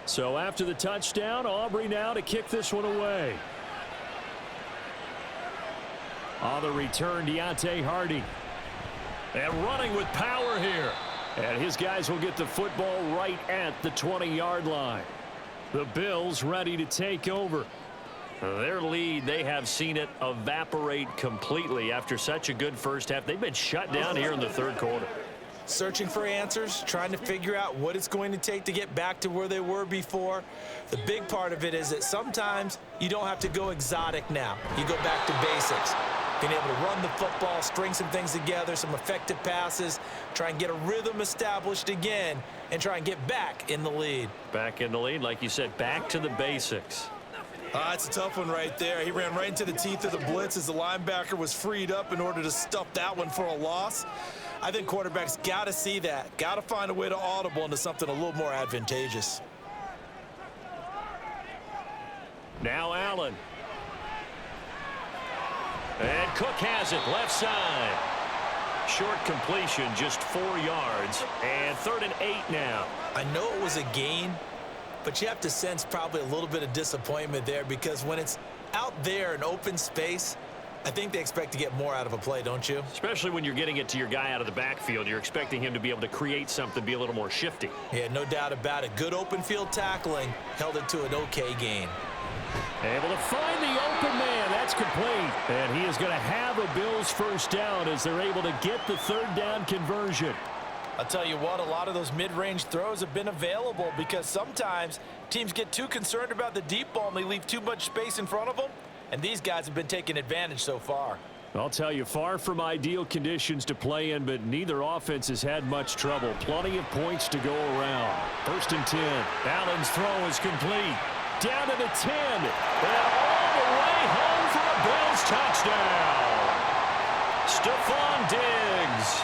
So after the touchdown, Aubrey now to kick this one away. On the return, Deontay Hardy. And running with power here. And his guys will get the football right at the 20-yard line. The Bills ready to take over. Their lead, they have seen it evaporate completely after such a good first half. They've been shut down here in the 3rd quarter. Searching for answers, trying to figure out what it's going to take to get back to where they were before. The big part of it is that sometimes you don't have to go exotic now. You go back to basics. Being able to run the football, string some things together, some effective passes, try and get a rhythm established again, and try and get back in the lead. Back in the lead, like you said, back to the basics. That's a tough one right there. He ran right into the teeth of the blitz as the linebacker was freed up in order to stuff that one for a loss. I think quarterbacks got to see that. Got to find a way to audible into something a little more advantageous. Now Allen. And Cook has it left side. Short completion, just 4 yards. And 3rd and 8 now. I know it was a gain, but you have to sense probably a little bit of disappointment there, because when it's out there in open space, I think they expect to get more out of a play, don't you? Especially when you're getting it to your guy out of the backfield. You're expecting him to be able to create something, be a little more shifty. Yeah, no doubt about it. Good open field tackling held it to an okay gain. Able to find the open man. That's complete. And he is going to have a Bills first down as they're able to get the 3rd down conversion. I'll tell you what, a lot of those mid-range throws have been available, because sometimes teams get too concerned about the deep ball and they leave too much space in front of them. And these guys have been taking advantage so far. I'll tell you, far from ideal conditions to play in, but neither offense has had much trouble. Plenty of points to go around. 1st and 10. Allen's throw is complete. Down to the 10. touchdown. Stephon Diggs,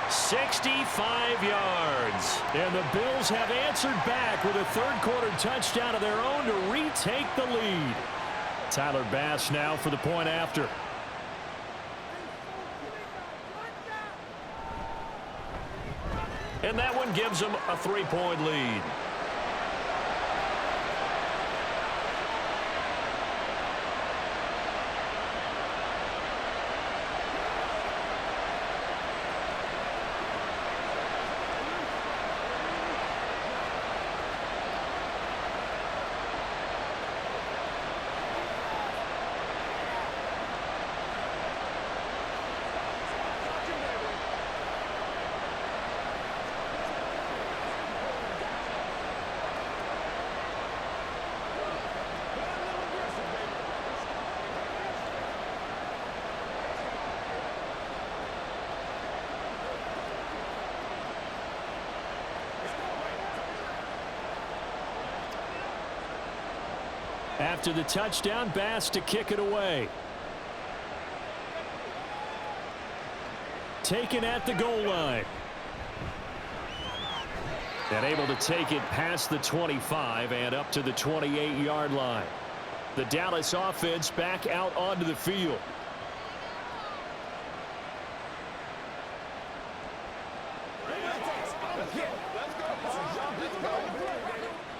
65 yards. And the Bills have answered back with a third-quarter touchdown of their own to retake the lead. Tyler Bass now for the point after. And that one gives them a 3-point lead. After the touchdown, Bass to kick it away. Taken at the goal line. And able to take it past the 25 and up to the 28-yard line. The Dallas offense back out onto the field.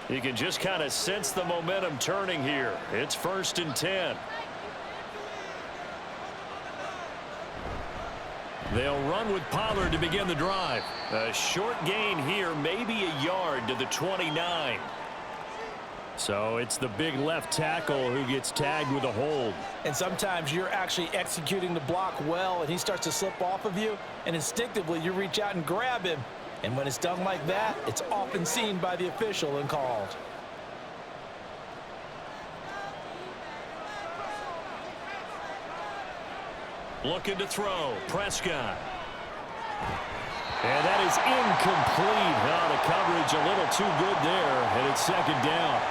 You can just kind of sense the momentum turning here. It's 1st and 10. They'll run with Pollard to begin the drive. A short gain here, maybe a yard to the 29. So it's the big left tackle who gets tagged with a hold. And sometimes you're actually executing the block well, and he starts to slip off of you, and instinctively you reach out and grab him. And when it's done like that, it's often seen by the official and called. Looking to throw. Prescott. And that is incomplete. Oh, the coverage a little too good there, and it's 2nd down.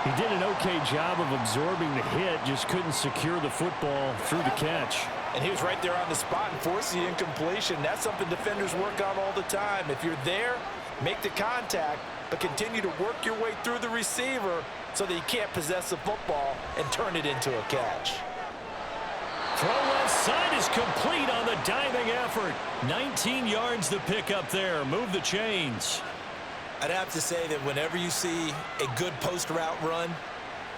He did an okay job of absorbing the hit, just couldn't secure the football through the catch. And he was right there on the spot and forced the incompletion. That's something defenders work on all the time. If you're there, make the contact, but continue to work your way through the receiver so that you can't possess the football and turn it into a catch. Throw left side is complete on the diving effort. 19 yards to pick up there. Move the chains. I'd have to say that whenever you see a good post route run,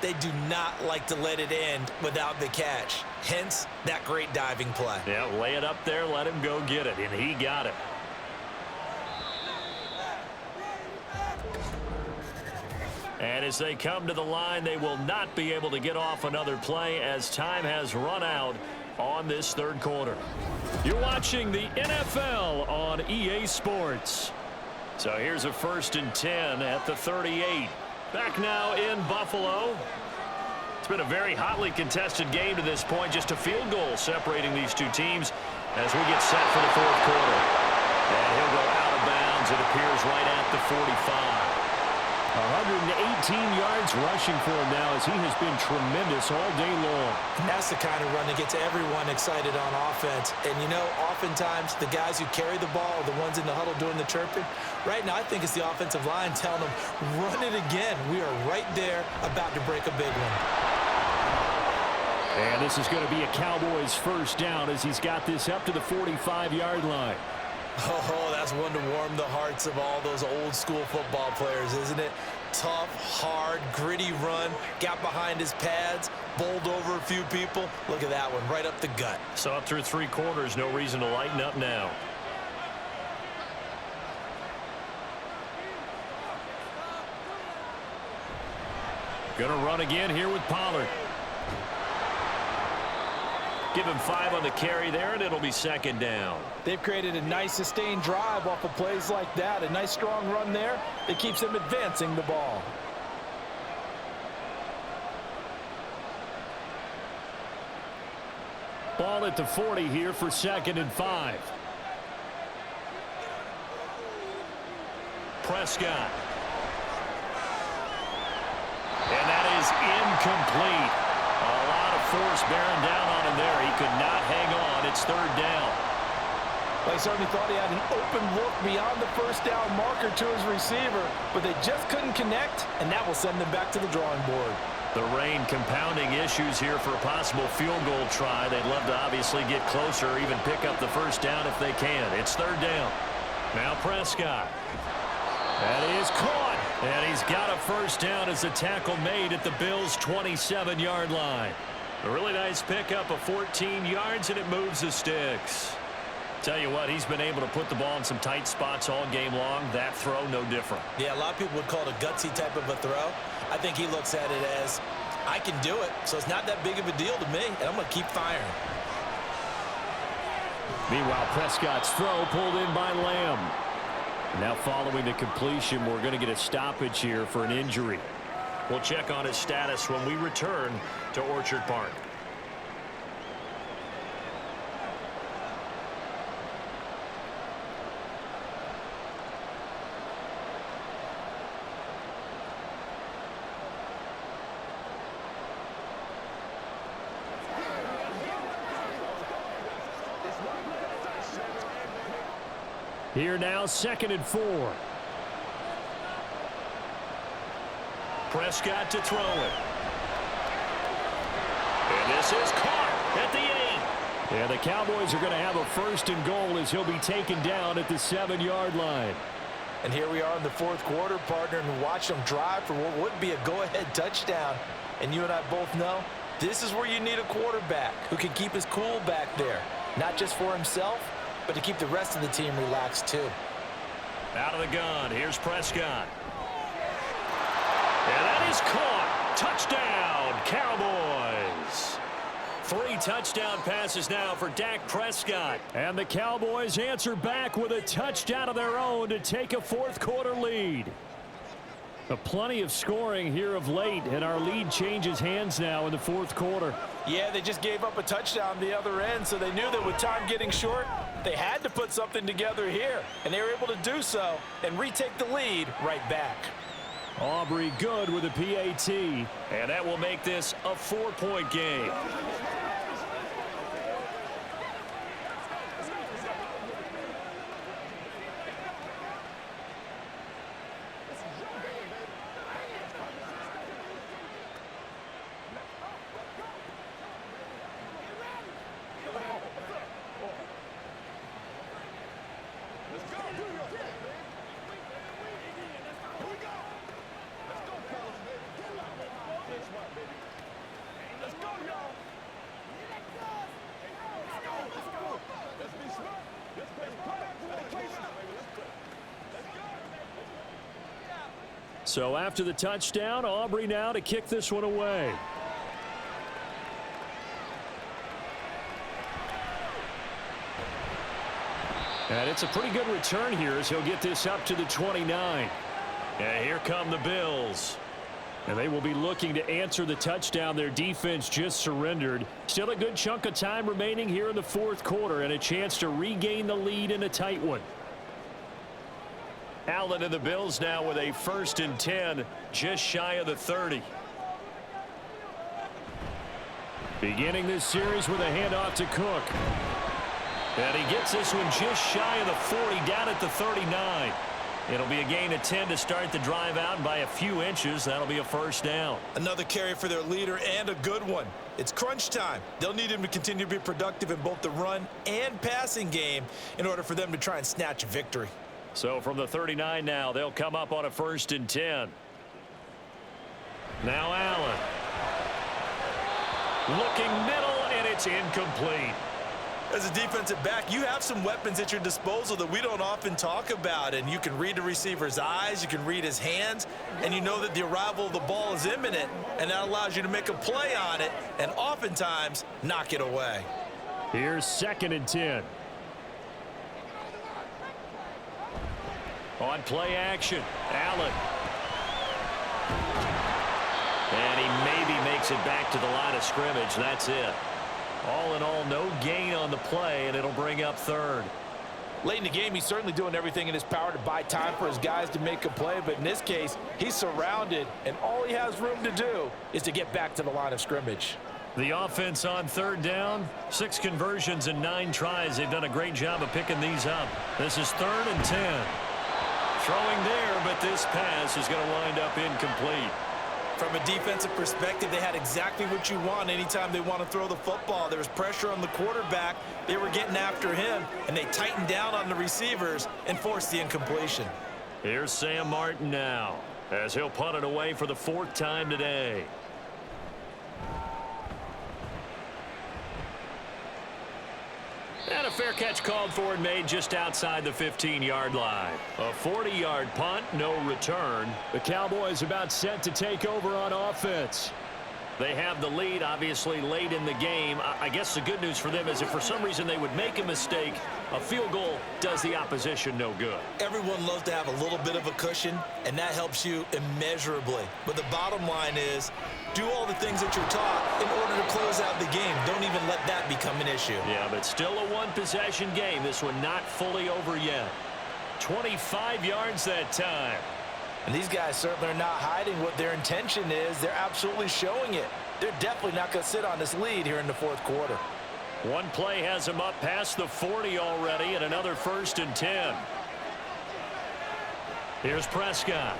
they do not like to let it end without the catch. Hence, that great diving play. Yeah, lay it up there, let him go get it, and he got it. And as they come to the line, they will not be able to get off another play as time has run out on this 3rd quarter. You're watching the NFL on EA Sports. So here's a 1st and 10 at the 38. Back now in Buffalo. It's been a very hotly contested game to this point. Just a field goal separating these two teams as we get set for the 4th quarter. And he'll go out of bounds. It appears right at the 45. 118 yards rushing for him now as he has been tremendous all day long. And that's the kind of run that gets everyone excited on offense. And, you know, oftentimes the guys who carry the ball are the ones in the huddle doing the chirping. Right now, I think it's the offensive line telling them, run it again. We are right there about to break a big one. And this is going to be a Cowboys 1st down as he's got this up to the 45-yard line. Oh, that's one to warm the hearts of all those old school football players, isn't it? Tough, hard, gritty run, got behind his pads, bowled over a few people. Look at that one, right up the gut. So up through 3 quarters, no reason to lighten up now. Gonna run again here with Pollard. Give him 5 on the carry there, and it'll be 2nd down. They've created a nice sustained drive off of plays like that. A nice strong run there that keeps them advancing the ball. Ball at the 40 here for 2nd and 5. Prescott. And that is incomplete. A lot of force bearing down on him there. He could not hang on. It's third down. Well, he certainly thought he had an open look beyond the first down marker to his receiver, but they just couldn't connect, and that will send them back to the drawing board. The rain compounding issues here for a possible field goal try. They'd love to obviously get closer or even pick up the first down if they can. It's third down. Now Prescott. That is caught. And he's got a first down as the tackle made at the Bills' 27-yard line. A really nice pickup of 14 yards, and it moves the sticks. Tell you what, he's been able to put the ball in some tight spots all game long. That throw, no different. Yeah, a lot of people would call it a gutsy type of a throw. I think he looks at it as, I can do it, so it's not that big of a deal to me, and I'm going to keep firing. Meanwhile, Prescott's throw pulled in by Lamb. Now following the completion, we're going to get a stoppage here for an injury. We'll check on his status when we return to Orchard Park. Here now, 2nd and 4. Prescott to throw it. And this is caught at the 8. And the Cowboys are going to have a 1st and goal as he'll be taken down at the 7-yard line. And here we are in the 4th quarter, partner, and watch them drive for what would be a go-ahead touchdown. And you and I both know this is where you need a quarterback who can keep his cool back there, not just for himself, but to keep the rest of the team relaxed too. Out of the gun, here's Prescott. And that is caught. Touchdown, Cowboys. 3 touchdown passes now for Dak Prescott. And the Cowboys answer back with a touchdown of their own to take a 4th quarter lead. Plenty of scoring here of late, and our lead changes hands now in the 4th quarter. Yeah, they just gave up a touchdown the other end, so they knew that with time getting short, they had to put something together here, and they were able to do so and retake the lead right back. Aubrey good with a PAT. And that will make this a 4-point game. So after the touchdown, Aubrey now to kick this one away. And it's a pretty good return here as he'll get this up to the 29. And here come the Bills. And they will be looking to answer the touchdown their defense just surrendered. Still a good chunk of time remaining here in the 4th quarter and a chance to regain the lead in a tight one. Allen and the Bills now with a 1st and 10, just shy of the 30. Beginning this series with a handoff to Cook. And he gets this one just shy of the 40, down at the 39. It'll be a gain of 10 to start the drive out by a few inches. That'll be a 1st down. Another carry for their leader and a good one. It's crunch time. They'll need him to continue to be productive in both the run and passing game in order for them to try and snatch a victory. So from the 39 now, they'll come up on a 1st and 10. Now Allen. Looking middle, and it's incomplete. As a defensive back, you have some weapons at your disposal that we don't often talk about, and you can read the receiver's eyes, you can read his hands, and you know that the arrival of the ball is imminent, and that allows you to make a play on it and oftentimes knock it away. Here's 2nd and 10. On play action, Allen. And he maybe makes it back to the line of scrimmage. That's it. All in all, no gain on the play, and it'll bring up 3rd. Late in the game, he's certainly doing everything in his power to buy time for his guys to make a play, but in this case, he's surrounded, and all he has room to do is to get back to the line of scrimmage. The offense on third down, 6 conversions and 9 tries. They've done a great job of picking these up. This is 3rd and 10. Throwing there, but this pass is going to wind up incomplete. From a defensive perspective, they had exactly what you want anytime they want to throw the football. There was pressure on the quarterback. They were getting after him, and they tightened down on the receivers and forced the incompletion. Here's Sam Martin now, as he'll punt it away for the 4th time today. And a fair catch called for and made just outside the 15-yard line. A 40-yard punt, no return. The Cowboys about set to take over on offense. They have the lead, obviously, late in the game. I guess the good news for them is if for some reason they would make a mistake, a field goal does the opposition no good. Everyone loves to have a little bit of a cushion, and that helps you immeasurably. But the bottom line is, do all the things that you're taught in order to close out the game. Don't even let that become an issue. Yeah, but still a one-possession game. This one not fully over yet. 25 yards that time. And these guys certainly are not hiding what their intention is. They're absolutely showing it. They're definitely not going to sit on this lead here in the 4th quarter. One play has them up past the 40 already, and another 1st and 10. Here's Prescott.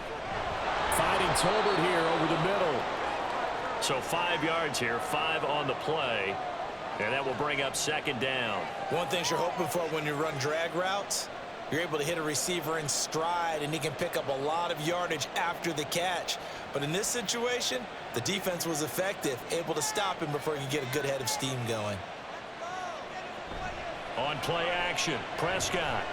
Finding Tolbert here over the middle. So 5 yards here, 5 on the play, and that will bring up 2nd down. One thing you're hoping for when you run drag routes, you're able to hit a receiver in stride, and he can pick up a lot of yardage after the catch. But in this situation, the defense was effective, able to stop him before he could get a good head of steam going. On play action, Prescott.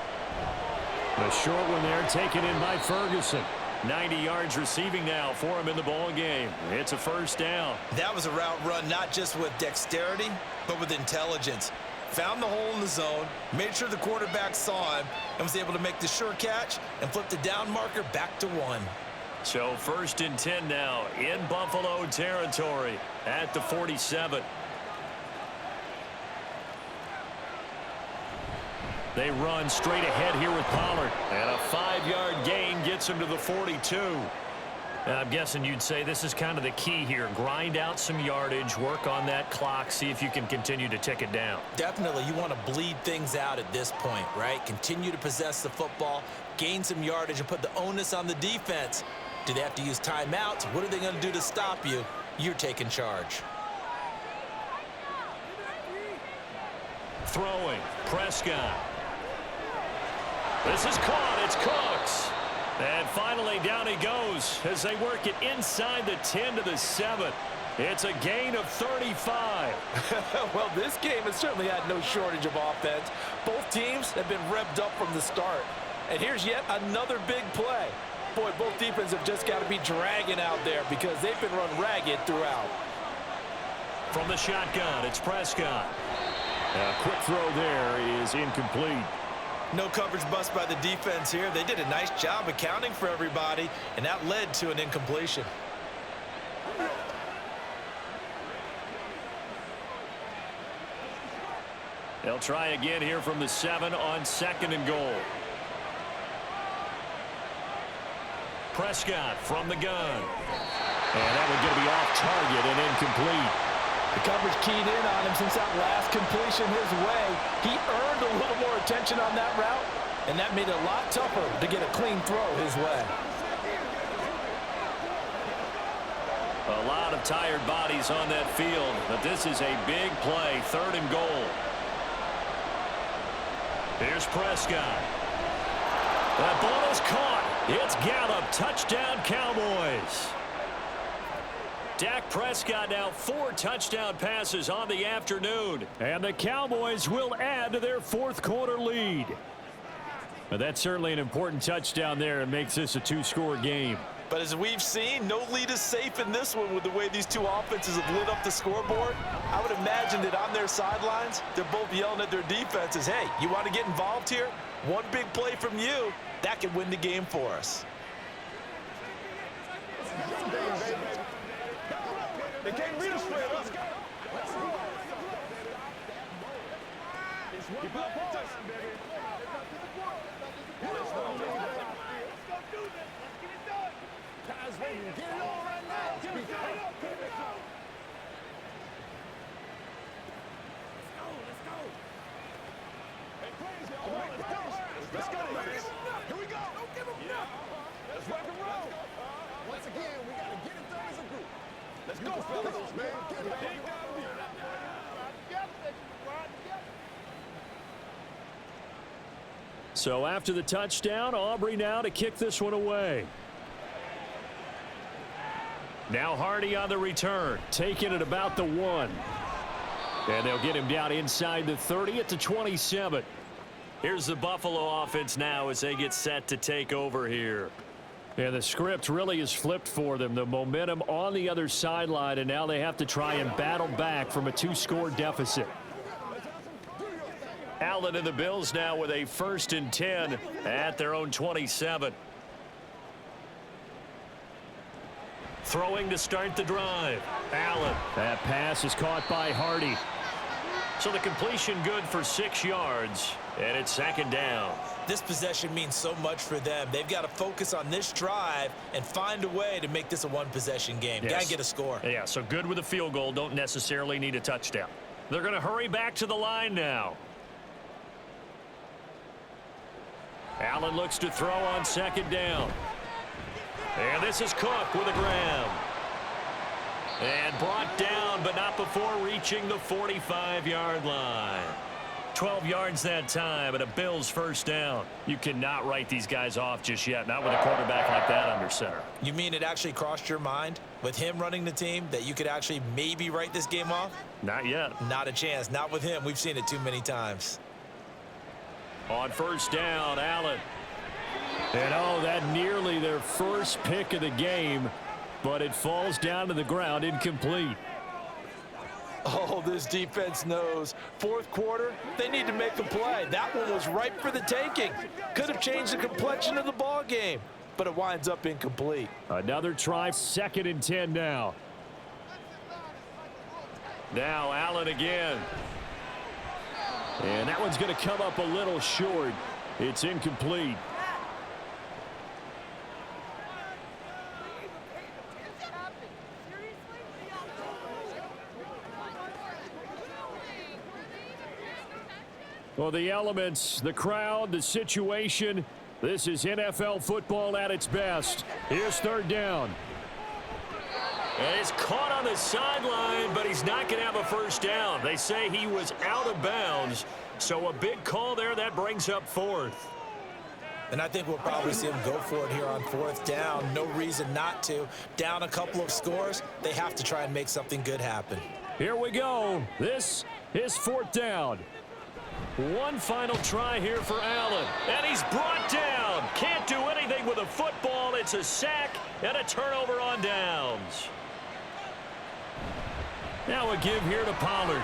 The short one there taken in by Ferguson. 90 yards receiving now for him in the ball game. It's a 1st down. That was a route run not just with dexterity, but with intelligence. Found the hole in the zone, made sure the quarterback saw him, and was able to make the sure catch and flip the down marker back to 1. So 1st and 10 now in Buffalo territory at the 47. They run straight ahead here with Pollard. And a 5-yard gain gets him to the 42. And I'm guessing you'd say this is kind of the key here. Grind out some yardage, work on that clock, see if you can continue to tick it down. Definitely, you want to bleed things out at this point, right? Continue to possess the football, gain some yardage, and put the onus on the defense. Do they have to use timeouts? What are they going to do to stop you? You're taking charge. Throwing, Prescott. This is caught. It's Cooks. And finally, down he goes as they work it inside the 10 to the 7. It's a gain of 35. Well, this game has certainly had no shortage of offense. Both teams have been revved up from the start. And here's yet another big play. Boy, both defenses have just got to be dragging out there because they've been run ragged throughout. From the shotgun, it's Prescott. A quick throw there is incomplete. No coverage bust by the defense here. They did a nice job accounting for everybody, and that led to an incompletion. They'll try again here from the 7 on 2nd and goal. Prescott from the gun. And that one going to be off target and incomplete. The coverage keyed in on him since that last completion his way. He earned a little more attention on that route, and that made it a lot tougher to get a clean throw his way. A lot of tired bodies on that field, but this is a big play, 3rd and goal. Here's Prescott. That ball is caught. It's Gallup. Touchdown, Cowboys. Dak Prescott now 4 touchdown passes on the afternoon. And the Cowboys will add to their 4th quarter lead. But that's certainly an important touchdown there and makes this a 2-score game. But as we've seen, no lead is safe in this one with the way these two offenses have lit up the scoreboard. I would imagine that on their sidelines, they're both yelling at their defenses, hey, you want to get involved here? One big play from you, that could win the game for us. They can't read us straight. Let's go. Keep up with us, baby. Let's go do this. Let's get it done. Guys, get it on right now. Keep it up. Let's go, Max. Here we go. Don't give him Let's rock and roll. Once again, we got to get it done as a group. Let's go, fellas, man. Get it. So after the touchdown, Aubrey now to kick this one away. Now Hardy on the return, taking it about the 1. And they'll get him down inside the 30 at the 27. Here's the Buffalo offense now as they get set to take over here. And the script really is flipped for them. The momentum on the other sideline, and now they have to try and battle back from a 2-score deficit. Allen and the Bills now with a 1st and 10 at their own 27. Throwing to start the drive. Allen. That pass is caught by Hardy. So the completion good for 6 yards, and it's 2nd down. This possession means so much for them. They've got to focus on this drive and find a way to make this a one-possession game. Yes. Got to get a score. Yeah, so good with a field goal. Don't necessarily need a touchdown. They're going to hurry back to the line now. Allen looks to throw on 2nd down. And this is Cook with a grab. And brought down, but not before reaching the 45-yard line. 12 yards that time, and a Bills 1st down. You cannot write these guys off just yet, not with a quarterback like that under center. You mean it actually crossed your mind with him running the team that you could actually maybe write this game off? Not yet. Not a chance. Not with him. We've seen it too many times. On 1st down, Allen. And oh, that nearly their first pick of the game, but it falls down to the ground incomplete. Oh, this defense knows. 4th quarter, they need to make a play. That one was ripe for the taking. Could have changed the complexion of the ball game, but it winds up incomplete. Another try, 2nd and 10 now. Now Allen again. And that one's going to come up a little short. It's incomplete. Well, the elements, the crowd, the situation, this is NFL football at its best. Here's 3rd down. And it's caught on the sideline, but he's not going to have a 1st down. They say he was out of bounds, so a big call there. That brings up 4th. And I think we'll probably see him go for it here on 4th down. No reason not to. Down a couple of scores, they have to try and make something good happen. Here we go. This is 4th down. One final try here for Allen, and he's brought down. Can't do anything with a football. It's a sack and a turnover on downs. Now a give here to Pollard.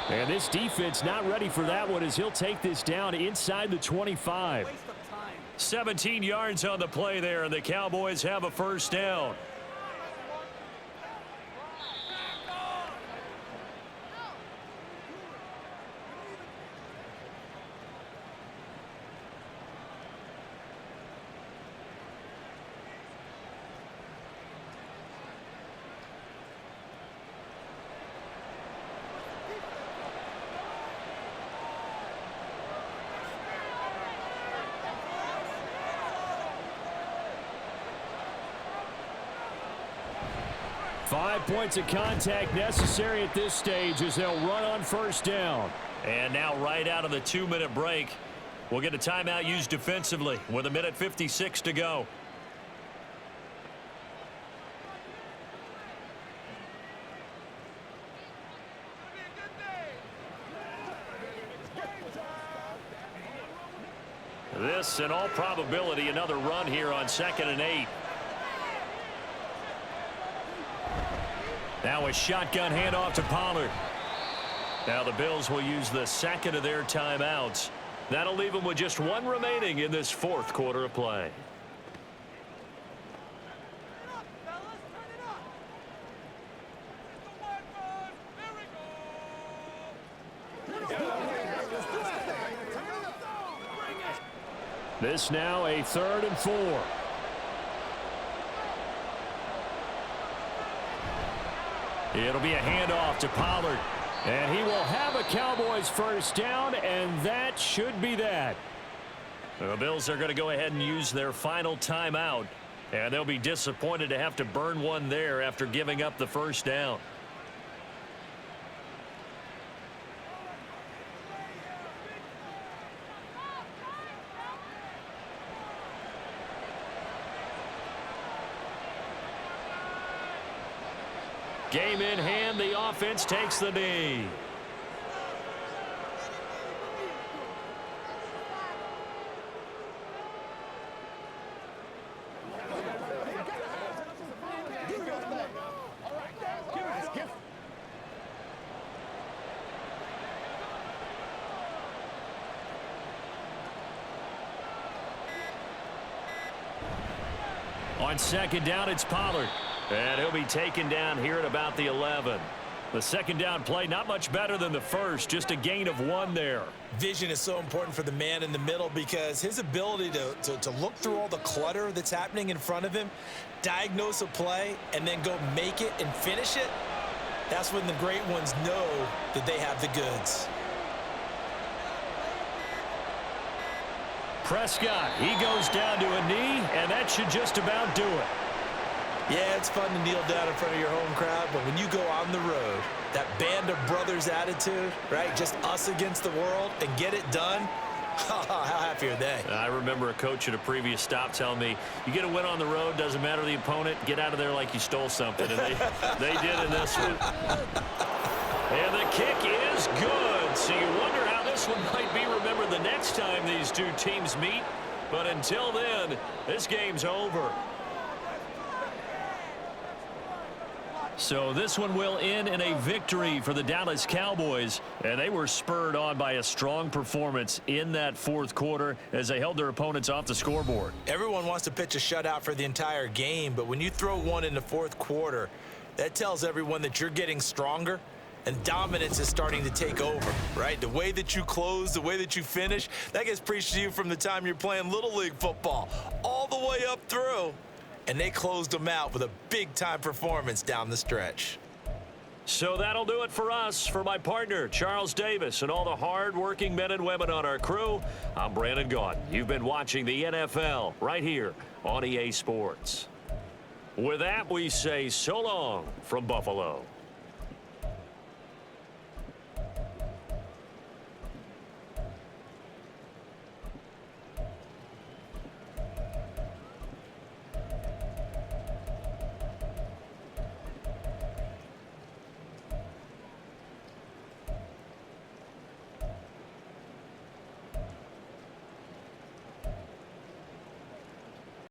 And this defense not ready for that one as he'll take this down inside the 25. 17 yards on the play there, and the Cowboys have a 1st down. Five points of contact necessary at this stage as they'll run on 1st down. And now right out of the 2-minute break, we'll get a timeout used defensively with 1:56 to go. This, in all probability, another run here on 2nd and 8. Now a shotgun handoff to Pollard. Now the Bills will use the 2nd of their timeouts. That'll leave them with just 1 remaining in this 4th quarter of play. This now a 3rd and 4. It'll be a handoff to Pollard. And he will have a Cowboys first down, and that should be that. The Bills are going to go ahead and use their final timeout, and they'll be disappointed to have to burn one there after giving up the first down. Game in hand, the offense takes the knee. On second down, it's Pollard. And he'll be taken down here at about the 11. The second down play, not much better than the first, just a gain of 1 there. Vision is so important for the man in the middle because his ability to look through all the clutter that's happening in front of him, diagnose a play, and then go make it and finish it, that's when the great ones know that they have the goods. Prescott, he goes down to a knee, and that should just about do it. Yeah, it's fun to kneel down in front of your home crowd, but when you go on the road, that band of brothers attitude, right, just us against the world, and get it done, how happy are they? I remember a coach at a previous stop telling me, you get a win on the road, doesn't matter the opponent, get out of there like you stole something, and they did in this one. And the kick is good, so you wonder how this one might be remembered the next time these two teams meet, but until then, this game's over. So this one will end in a victory for the Dallas Cowboys, and they were spurred on by a strong performance in that fourth quarter as they held their opponents off the scoreboard. Everyone wants to pitch a shutout for the entire game, but when you throw one in the fourth quarter, that tells everyone that you're getting stronger and dominance is starting to take over, right? The way that you close, the way that you finish, that gets preached to you from the time you're playing Little League football all the way up through. And they closed them out with a big-time performance down the stretch. So that'll do it for us. For my partner, Charles Davis, and all the hard-working men and women on our crew, I'm Brandon Gaudin. You've been watching the NFL right here on EA Sports. With that, we say so long from Buffalo.